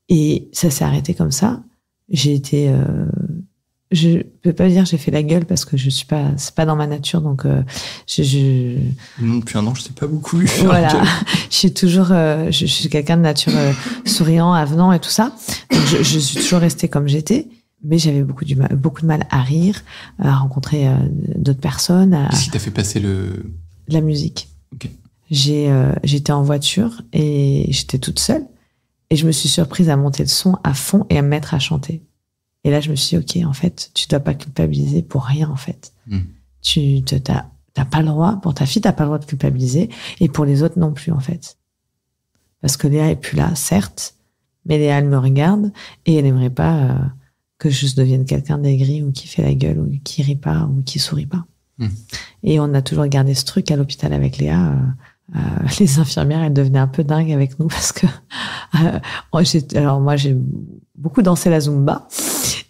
Et ça s'est arrêté comme ça. J'ai été, je peux pas dire j'ai fait la gueule parce que c'est pas dans ma nature, donc Non, depuis 1 an, je sais pas beaucoup vu. Voilà, je suis toujours, je suis quelqu'un de nature souriant, avenant et tout ça. Donc je suis toujours restée comme j'étais, mais j'avais beaucoup de mal à rire, à rencontrer d'autres personnes. Qu'est-ce qui t'a fait passer la musique? Ok. J'étais en voiture et j'étais toute seule et je me suis surprise à monter le son à fond et à me mettre à chanter. Et là, je me suis dit, ok, en fait, tu dois pas culpabiliser pour rien, en fait. T'as pas le droit, pour ta fille, t'as pas le droit de culpabiliser, et pour les autres non plus, en fait. Parce que Léa est plus là, certes, mais Léa, elle me regarde, et elle aimerait pas que je devienne quelqu'un d'aigri ou qui fait la gueule ou qui rit pas ou qui sourit pas. Et on a toujours gardé ce truc à l'hôpital avec Léa. Les infirmières, elles devenaient un peu dingues avec nous parce que moi, j'ai beaucoup dansé la Zumba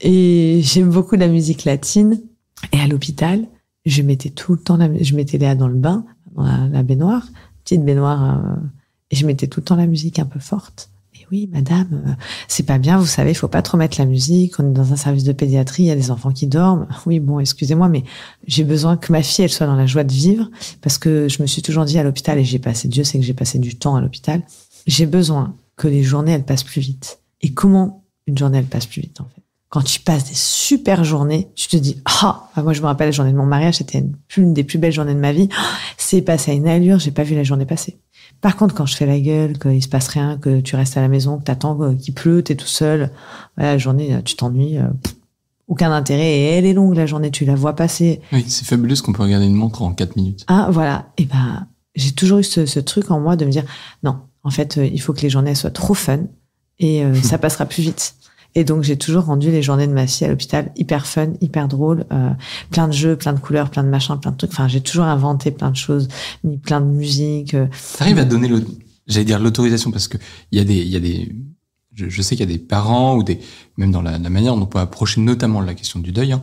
et j'aime beaucoup la musique latine. Et à l'hôpital, je mettais tout le temps je mettais Léa dans le bain, dans la baignoire, petite baignoire, et je mettais tout le temps la musique un peu forte. Et oui, madame, c'est pas bien, vous savez, il faut pas trop mettre la musique. On est dans un service de pédiatrie, il y a des enfants qui dorment. Oui, bon, excusez-moi, mais j'ai besoin que ma fille, elle soit dans la joie de vivre, parce que je me suis toujours dit à l'hôpital, et Dieu sait que j'ai passé du temps à l'hôpital, j'ai besoin que les journées, elles passent plus vite. Et comment une journée, elle passe plus vite, en fait? Quand tu passes des super journées, tu te dis, moi, je me rappelle la journée de mon mariage, c'était une des plus belles journées de ma vie. C'est passé à une allure, j'ai pas vu la journée passer. Par contre, quand je fais la gueule, qu'il se passe rien, que tu restes à la maison, que t'attends qu'il pleut, t'es tout seul, la journée, tu t'ennuies, aucun intérêt, et elle est longue, la journée, tu la vois passer. Oui, c'est fabuleux ce qu'on peut regarder une montre en 4 minutes. Voilà. Et j'ai toujours eu ce truc en moi de me dire, non, en fait, il faut que les journées soient trop fun, et ça passera plus vite. Et donc, j'ai toujours rendu les journées de ma fille à l'hôpital hyper fun, hyper drôle, plein de jeux, plein de couleurs, plein de machins, plein de trucs. Enfin, j'ai toujours inventé plein de choses, mis plein de musique. T'arrives à donner l'autorisation parce que je sais qu'il y a des parents même dans la manière dont on peut approcher notamment la question du deuil.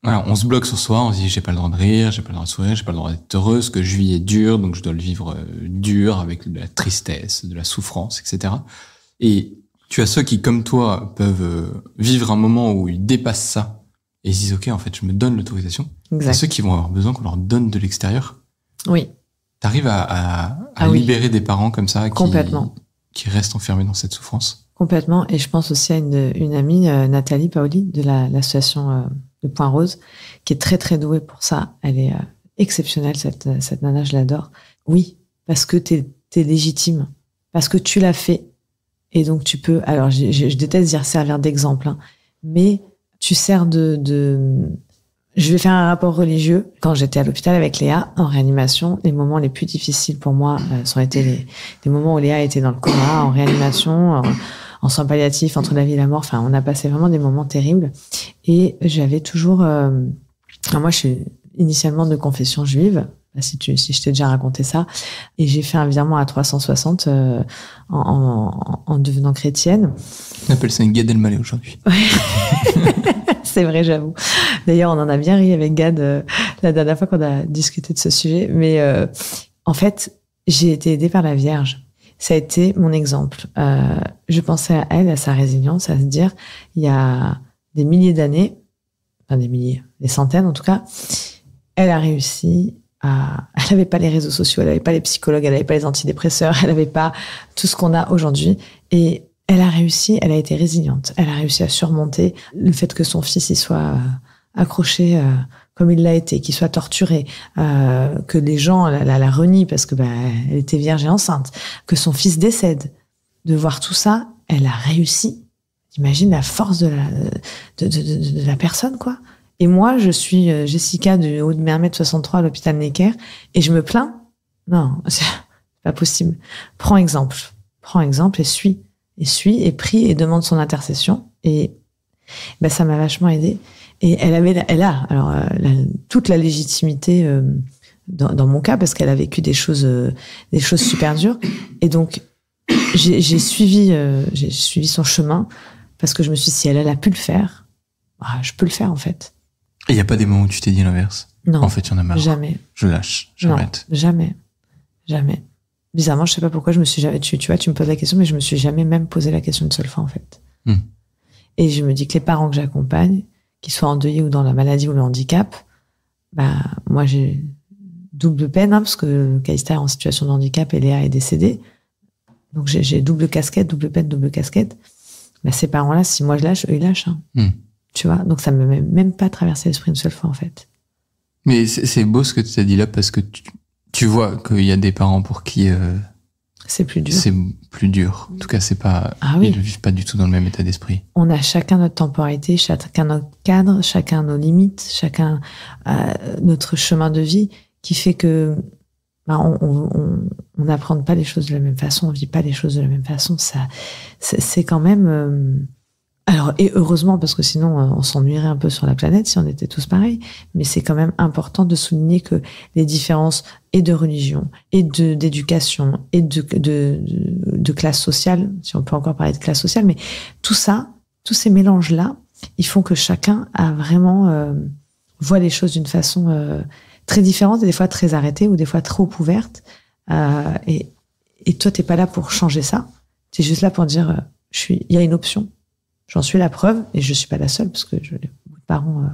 Voilà, on se bloque sur soi, on se dit j'ai pas le droit de rire, j'ai pas le droit de sourire, j'ai pas le droit d'être heureux, ce que je vis est dur, donc je dois le vivre dur avec de la tristesse, de la souffrance, etc. Et tu as ceux qui, comme toi, peuvent vivre un moment où ils dépassent ça et ils se disent, OK, en fait, je me donne l'autorisation. Exact. Et ceux qui vont avoir besoin qu'on leur donne de l'extérieur. Oui. T'arrives à libérer des parents comme ça qui restent enfermés dans cette souffrance. Complètement. Et je pense aussi à une amie, Nathalie Paoli, de l'association de Point Rose, qui est très, très douée pour ça. Elle est exceptionnelle, cette nana, je l'adore. Oui, parce que t'es légitime. Parce que tu l'as fait. Et donc tu peux, alors je déteste dire servir d'exemple, mais tu sers je vais faire un rapport religieux. Quand j'étais à l'hôpital avec Léa, en réanimation, les moments les plus difficiles pour moi, ça ont été les moments où Léa était dans le coma, en réanimation, en soins palliatifs, entre la vie et la mort. Enfin, on a passé vraiment des moments terribles. Et j'avais toujours, moi je suis initialement de confession juive, si je t'ai déjà raconté ça, et j'ai fait un virement à 360 en devenant chrétienne. On appelle ça une Gad Elmaleh aujourd'hui. C'est vrai, j'avoue. D'ailleurs, on en a bien ri avec Gad la dernière fois qu'on a discuté de ce sujet. Mais en fait, j'ai été aidée par la Vierge. Ça a été mon exemple. Je pensais à elle, à sa résilience, à se dire, il y a des milliers d'années, enfin des centaines en tout cas, elle a réussi. Elle n'avait pas les réseaux sociaux, elle n'avait pas les psychologues, elle n'avait pas les antidépresseurs, elle n'avait pas tout ce qu'on a aujourd'hui. Et elle a réussi, elle a été résiliente. Elle a réussi à surmonter le fait que son fils y soit accroché comme il l'a été, qu'il soit torturé, que les gens la renient parce que elle était vierge et enceinte, que son fils décède. De voir tout ça, elle a réussi. T'imagines la force de la personne, quoi. Et moi, je suis Jessica du haut de mes 1m63 à l'hôpital Necker et je me plains. Non, c'est pas possible. Prends exemple et suis. Et prie et demande son intercession. Et ça m'a vachement aidée. Et elle a toute la légitimité dans mon cas parce qu'elle a vécu des choses super dures. Et donc, j'ai suivi son chemin parce que je me suis dit, si elle a pu le faire, je peux le faire en fait. Et il n'y a pas des moments où tu t'es dit l'inverse? Non. En fait, il y en a marre. Jamais. Je lâche, j'arrête. Jamais. Bizarrement, je sais pas pourquoi je me suis jamais, tu vois, tu me poses la question, mais je me suis jamais même posé la question une seule fois, en fait. Et je me dis que les parents que j'accompagne, qu'ils soient endeuillés ou dans la maladie ou le handicap, moi, j'ai double peine, parce que Kaïsta est en situation de handicap et Léa est décédée. Donc, j'ai double casquette, double peine, double casquette. Ces parents-là, si moi je lâche, eux, ils lâchent. Tu vois, donc ça ne me même pas traversé l'esprit une seule fois, en fait. Mais c'est beau ce que tu as dit là, parce que tu vois qu'il y a des parents pour qui c'est plus dur. C'est plus dur. En tout cas, c'est pas. Oui. Ils ne vivent pas du tout dans le même état d'esprit. On a chacun notre temporalité, chacun notre cadre, chacun nos limites, chacun notre chemin de vie, qui fait que on n'apprend pas les choses de la même façon, on vit pas les choses de la même façon. Ça, c'est quand même Alors, et heureusement, parce que sinon, on s'ennuierait un peu sur la planète si on était tous pareils. Mais c'est quand même important de souligner que les différences et de religion, et d'éducation, et de classe sociale, si on peut encore parler de classe sociale, mais tout ça, tous ces mélanges-là, ils font que chacun a vraiment voit les choses d'une façon très différente, et des fois très arrêtée, ou des fois trop ouverte. Et toi, t'es pas là pour changer ça. T'es juste là pour dire, il y a une option. J'en suis la preuve, et je suis pas la seule, parce que j'ai beaucoup de parents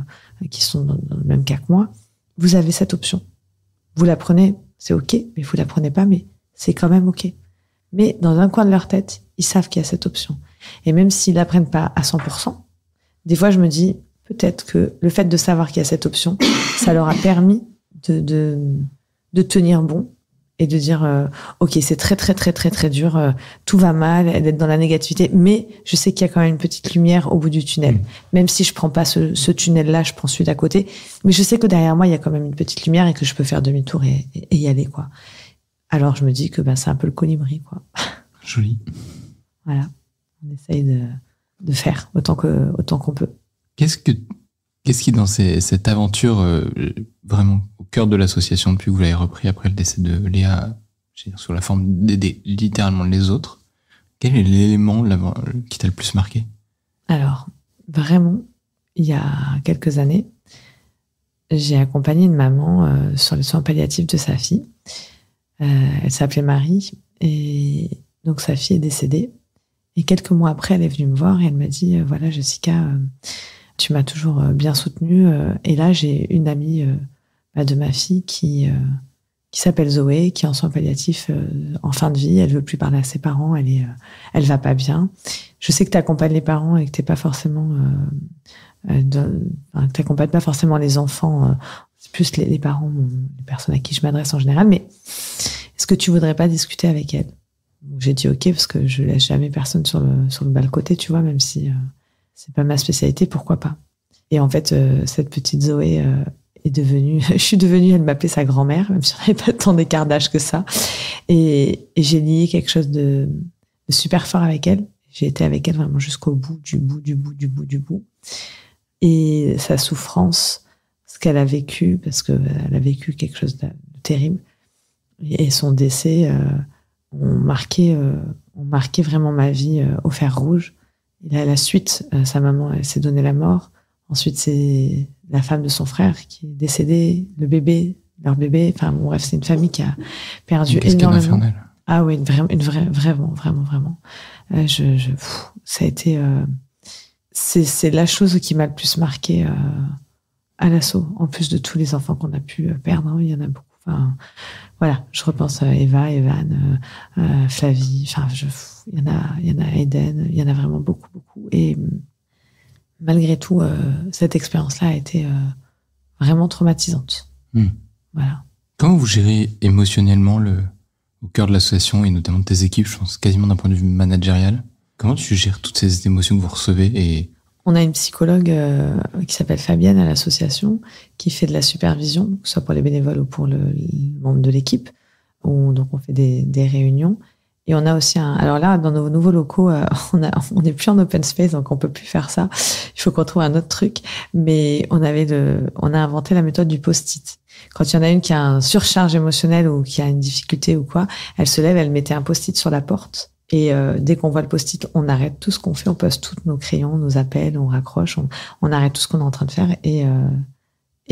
qui sont dans le même cas que moi. Vous avez cette option. Vous la prenez, c'est OK, mais vous la prenez pas, mais c'est quand même OK. Mais dans un coin de leur tête, ils savent qu'il y a cette option. Et même s'ils la prennent pas à 100%, des fois, je me dis, peut-être que le fait de savoir qu'il y a cette option, ça leur a permis de tenir bon, et de dire OK, c'est très très très très très dur, tout va mal, d'être dans la négativité, mais je sais qu'il y a quand même une petite lumière au bout du tunnel. Même si je prends pas ce tunnel-là, je prends celui d'à côté, mais je sais que derrière moi il y a quand même une petite lumière et que je peux faire demi-tour et y aller, quoi. Alors je me dis que c'est un peu le colibri, quoi. Joli. Voilà, on essaye de faire autant qu'on peut. Qu'est-ce qui dans cette aventure vraiment au cœur de l'association depuis que vous l'avez repris après le décès de Léa, sous la forme d'aider littéralement les autres, quel est l'élément qui t'a le plus marqué? Alors, vraiment, il y a quelques années, j'ai accompagné une maman sur les soins palliatifs de sa fille. Elle s'appelait Marie, et donc sa fille est décédée. Et quelques mois après, elle est venue me voir et elle m'a dit, voilà Jessica, tu m'as toujours bien soutenue. Et là, j'ai une amie de ma fille qui s'appelle Zoé, qui est en soins palliatifs en fin de vie. Elle veut plus parler à ses parents. Elle va pas bien. Je sais que tu accompagnes les parents et que t'es pas forcément, que t'accompagnes pas forcément les enfants. C'est plus les parents, les personnes à qui je m'adresse en général. Mais est-ce que tu voudrais pas discuter avec elle? J'ai dit OK, parce que je laisse jamais personne sur le bas-côté, tu vois, même si c'est pas ma spécialité, pourquoi pas. Et en fait, cette petite Zoé est devenue, elle m'appelait sa grand-mère, même si on n'avait pas tant d'écart d'âge que ça. Et j'ai lié quelque chose de super fort avec elle. J'ai été avec elle vraiment jusqu'au bout du bout. Et sa souffrance, ce qu'elle a vécu, parce qu'elle a vécu quelque chose de terrible, et son décès ont marqué vraiment ma vie au fer rouge. Et là, la suite, sa maman, elle s'est donné la mort. Ensuite, c'est la femme de son frère qui est décédée, leur bébé. Enfin, bon, bref, c'est une famille qui a perdu énormément. Ah oui, vraiment. Ça a été, c'est la chose qui m'a le plus marqué à l'assaut. En plus de tous les enfants qu'on a pu perdre, hein, il y en a beaucoup. Enfin, voilà, je repense à Eva, Evan, Flavie. Enfin, il y en a Eden. Il y en a vraiment beaucoup. Et malgré tout, cette expérience-là a été vraiment traumatisante. Voilà. Comment vous gérez émotionnellement au cœur de l'association et notamment de tes équipes, je pense quasiment d'un point de vue managérial? Comment tu gères toutes ces émotions que vous recevez? On a une psychologue qui s'appelle Fabienne à l'association, qui fait de la supervision, que ce soit pour les bénévoles ou pour le membre de l'équipe. Donc on fait des réunions. Et on a aussi alors là, dans nos nouveaux locaux, on n'est plus en open space, donc on peut plus faire ça. Il faut qu'on trouve un autre truc. Mais on a inventé la méthode du post-it. Quand il y en a une qui a une surcharge émotionnelle ou qui a une difficulté ou quoi, elle se lève, elle mettait un post-it sur la porte. Et dès qu'on voit le post-it, on arrête tout ce qu'on fait, on pose tous nos crayons, nos appels, on raccroche, on arrête tout ce qu'on est en train de faire et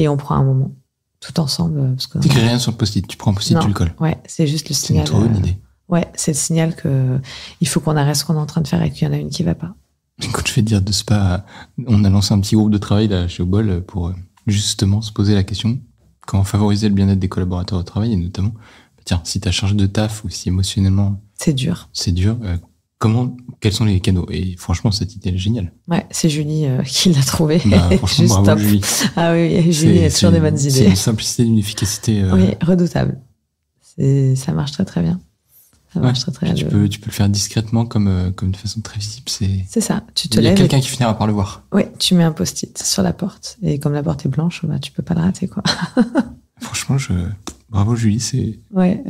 on prend un moment tout ensemble. Tu n'écris rien sur le post-it, tu prends un post-it, tu le colles. Ouais, c'est juste le signal. C'est une trop bonne idée. Ouais, c'est le signal que il faut qu'on arrête ce qu'on est en train de faire et qu'il y en a une qui va pas. Quand je vais te dire de spa, on a lancé un petit groupe de travail là chez Obol pour justement se poser la question comment favoriser le bien-être des collaborateurs au travail et notamment, tiens, si t'as charge de taf ou si émotionnellement c'est dur. Quels sont les canaux? Et franchement, cette idée est géniale. Ouais, c'est Julie qui l'a trouvée. Franchement, juste bravo, top. Julie. Ah oui, Julie a toujours des bonnes idées. C'est une simplicité, une efficacité. Oui, redoutable. Ça marche très très bien. Ça marche très très bien. Tu peux le faire discrètement comme de façon très visible. C'est ça. Tu te lèves. Il y a lèves quelqu'un qui finira par le voir. Oui, tu mets un post-it sur la porte et comme la porte est blanche, tu peux pas le rater, quoi. Franchement, bravo Julie, c'est. Ouais,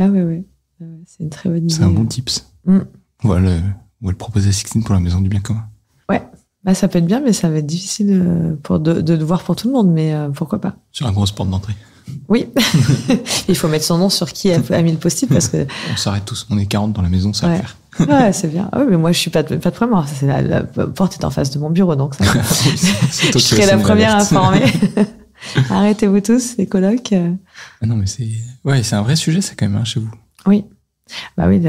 c'est une très bonne idée. C'est un bon tips. On va le proposer à Sixtine pour la maison du bien commun. Ouais, Bah, ça peut être bien, mais ça va être difficile de le voir pour tout le monde, mais pourquoi pas. Sur la grosse porte d'entrée. Oui. Il faut mettre son nom sur qui a mis le post-it parce que... On s'arrête tous. On est 40 dans la maison, ça va faire. Ouais, c'est bien. Ah oui, mais moi, je suis pas de problème. La porte est en face de mon bureau, donc ça va. Je serai la première informée. Arrêtez-vous tous, les colocs. Non, mais c'est un vrai sujet, ça, quand même, chez vous. Oui. Bah oui,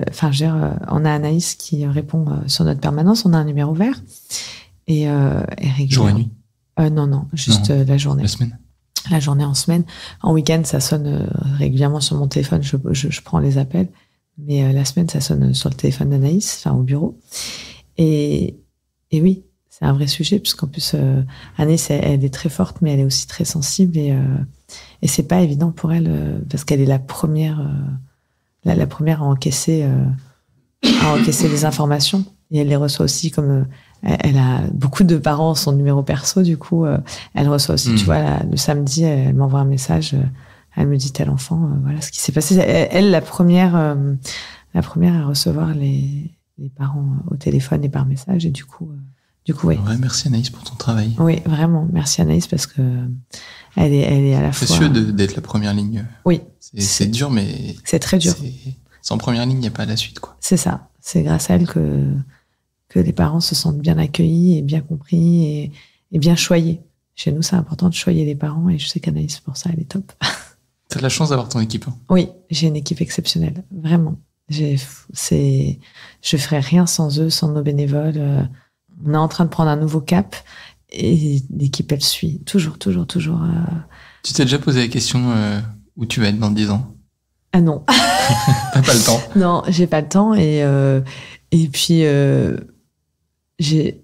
enfin, je veux dire, on a Anaïs qui répond sur notre permanence. On a un numéro vert. Et jour et nuit? Non, juste la journée. La semaine? La journée en semaine. En week-end, ça sonne régulièrement sur mon téléphone. Je prends les appels. Mais la semaine, ça sonne sur le téléphone d'Anaïs, enfin au bureau. Et oui, c'est un vrai sujet, puisqu'en plus, Anaïs, elle est très forte, mais elle est aussi très sensible. Et c'est pas évident pour elle, parce qu'elle est la première à encaisser les informations. Et elle les reçoit aussi comme... elle a beaucoup de parents, son numéro perso, du coup, elle reçoit aussi, tu vois, le samedi, elle m'envoie un message, elle me dit tel enfant, voilà ce qui s'est passé. Elle, la première à recevoir les parents au téléphone et par message, et du coup, oui. Ouais, merci Anaïs pour ton travail. Oui, vraiment, merci Anaïs, parce que elle est à la fois... C'est précieux d'être la première ligne. Oui. C'est dur, mais... C'est très dur. Sans première ligne, il n'y a pas la suite, quoi. C'est ça. C'est grâce à elle que les parents se sentent bien accueillis et bien compris et bien choyés. Chez nous, c'est important de choyer les parents, et je sais qu'Anaïs, pour ça, elle est top. T'as de la chance d'avoir ton équipe. Hein. Oui, j'ai une équipe exceptionnelle, vraiment. Je ferais rien sans eux, sans nos bénévoles. On est en train de prendre un nouveau cap, et l'équipe, elle suit. Toujours. Tu t'es déjà posé la question où tu vas être dans 10 ans? Ah non. T'as pas le temps? Non, j'ai pas le temps, et puis... tu sais,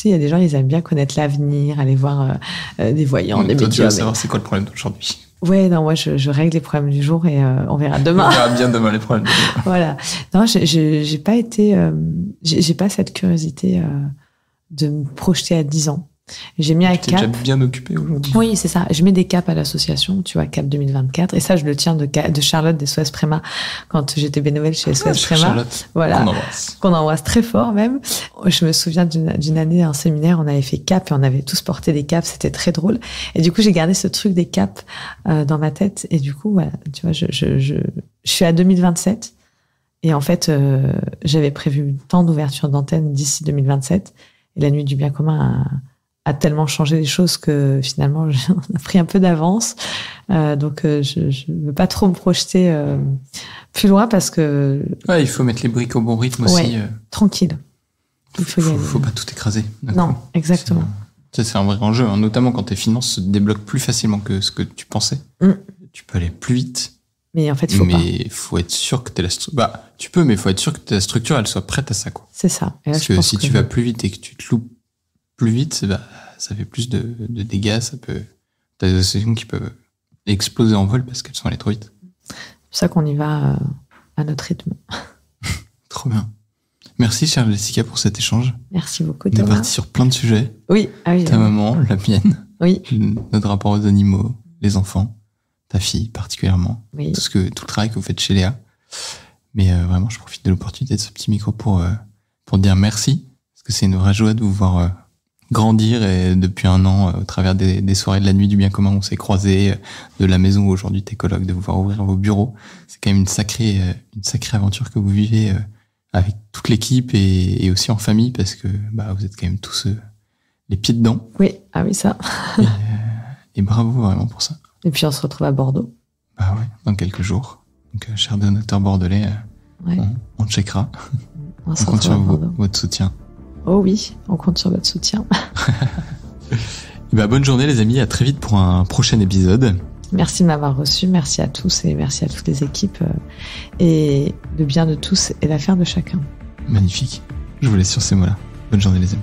il y a des gens, ils aiment bien connaître l'avenir, aller voir des voyants, des médiums. Tu veux savoir c'est quoi le problème d'aujourd'hui? Ouais, non, moi, je règle les problèmes du jour, et on verra demain. On verra bien demain les problèmes du jour. Voilà. Non, j'ai pas été, j'ai pas cette curiosité de me projeter à 10 ans. J'ai mis un cap. T'es déjà bien occupé aujourd'hui. Oui, c'est ça. Je mets des caps à l'association, tu vois, cap 2024. Et ça, je le tiens de Charlotte des SOS Préma, quand j'étais bénévole chez SOS Préma. Charlotte, voilà. Qu'on embrasse très fort même. Je me souviens d'une année, un séminaire, on avait fait cap et on avait tous porté des caps. C'était très drôle. Et du coup, j'ai gardé ce truc des caps dans ma tête. Et du coup, voilà, tu vois, je suis à 2027. Et en fait, j'avais prévu tant d'ouverture d'antenne d'ici 2027. Et la nuit du bien commun a tellement changé les choses que finalement, on a pris un peu d'avance. Donc, je veux pas trop me projeter plus loin, parce que... Ouais, il faut mettre les briques au bon rythme aussi. Ouais, tranquille. Il faut pas tout écraser. Non, exactement. C'est un vrai enjeu, hein, notamment quand tes finances se débloquent plus facilement que ce que tu pensais. Tu peux aller plus vite. Mais en fait, il faut pas. Mais il faut être sûr que t'aies la structure. Bah, tu peux, mais il faut être sûr que ta structure, elle soit prête à ça, quoi. C'est ça. Et là, parce que si tu vas plus vite et que tu te loupes plus vite, bah, ça fait plus de dégâts. T'as des associations qui peuvent exploser en vol parce qu'elles sont allées trop vite. C'est pour ça qu'on y va à notre rythme. Trop bien. Merci, chère Jessica, pour cet échange. Merci beaucoup, Thomas. On est parti sur plein de sujets. Oui. Ah oui. Ta maman, la mienne. Oui. Notre rapport aux animaux, les enfants, ta fille particulièrement. Oui. Tout le travail que vous faites chez Léa. Mais vraiment, je profite de l'opportunité de ce petit micro pour dire merci. Parce que c'est une vraie joie de vous voir grandir, et depuis 1 an, au travers des soirées de la nuit du bien commun, on s'est croisés, de la maison où aujourd'hui t'es coloc, de vous voir ouvrir vos bureaux. C'est quand même une sacrée aventure que vous vivez avec toute l'équipe et aussi en famille, parce que bah, vous êtes quand même tous les pieds dedans. Oui, ah oui, ça. Et bravo vraiment pour ça. Et puis on se retrouve à Bordeaux. Bah ouais, dans quelques jours. Donc, cher donateur bordelais, on checkera. On compte sur votre soutien. Oh oui, on compte sur votre soutien. Et bah, bonne journée les amis, à très vite pour un prochain épisode. Merci de m'avoir reçu, merci à tous et merci à toutes les équipes. Et le bien de tous est l'affaire de chacun. Magnifique. Je vous laisse sur ces mots-là. Bonne journée les amis.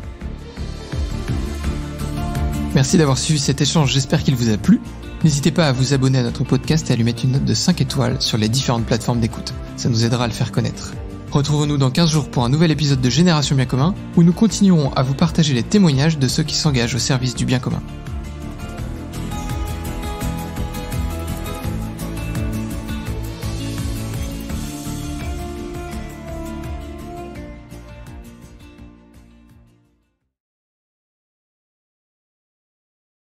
Merci d'avoir suivi cet échange, j'espère qu'il vous a plu. N'hésitez pas à vous abonner à notre podcast et à lui mettre une note de 5 étoiles sur les différentes plateformes d'écoute. Ça nous aidera à le faire connaître. Retrouvons-nous dans 15 jours pour un nouvel épisode de Génération Bien Commun, où nous continuerons à vous partager les témoignages de ceux qui s'engagent au service du bien commun.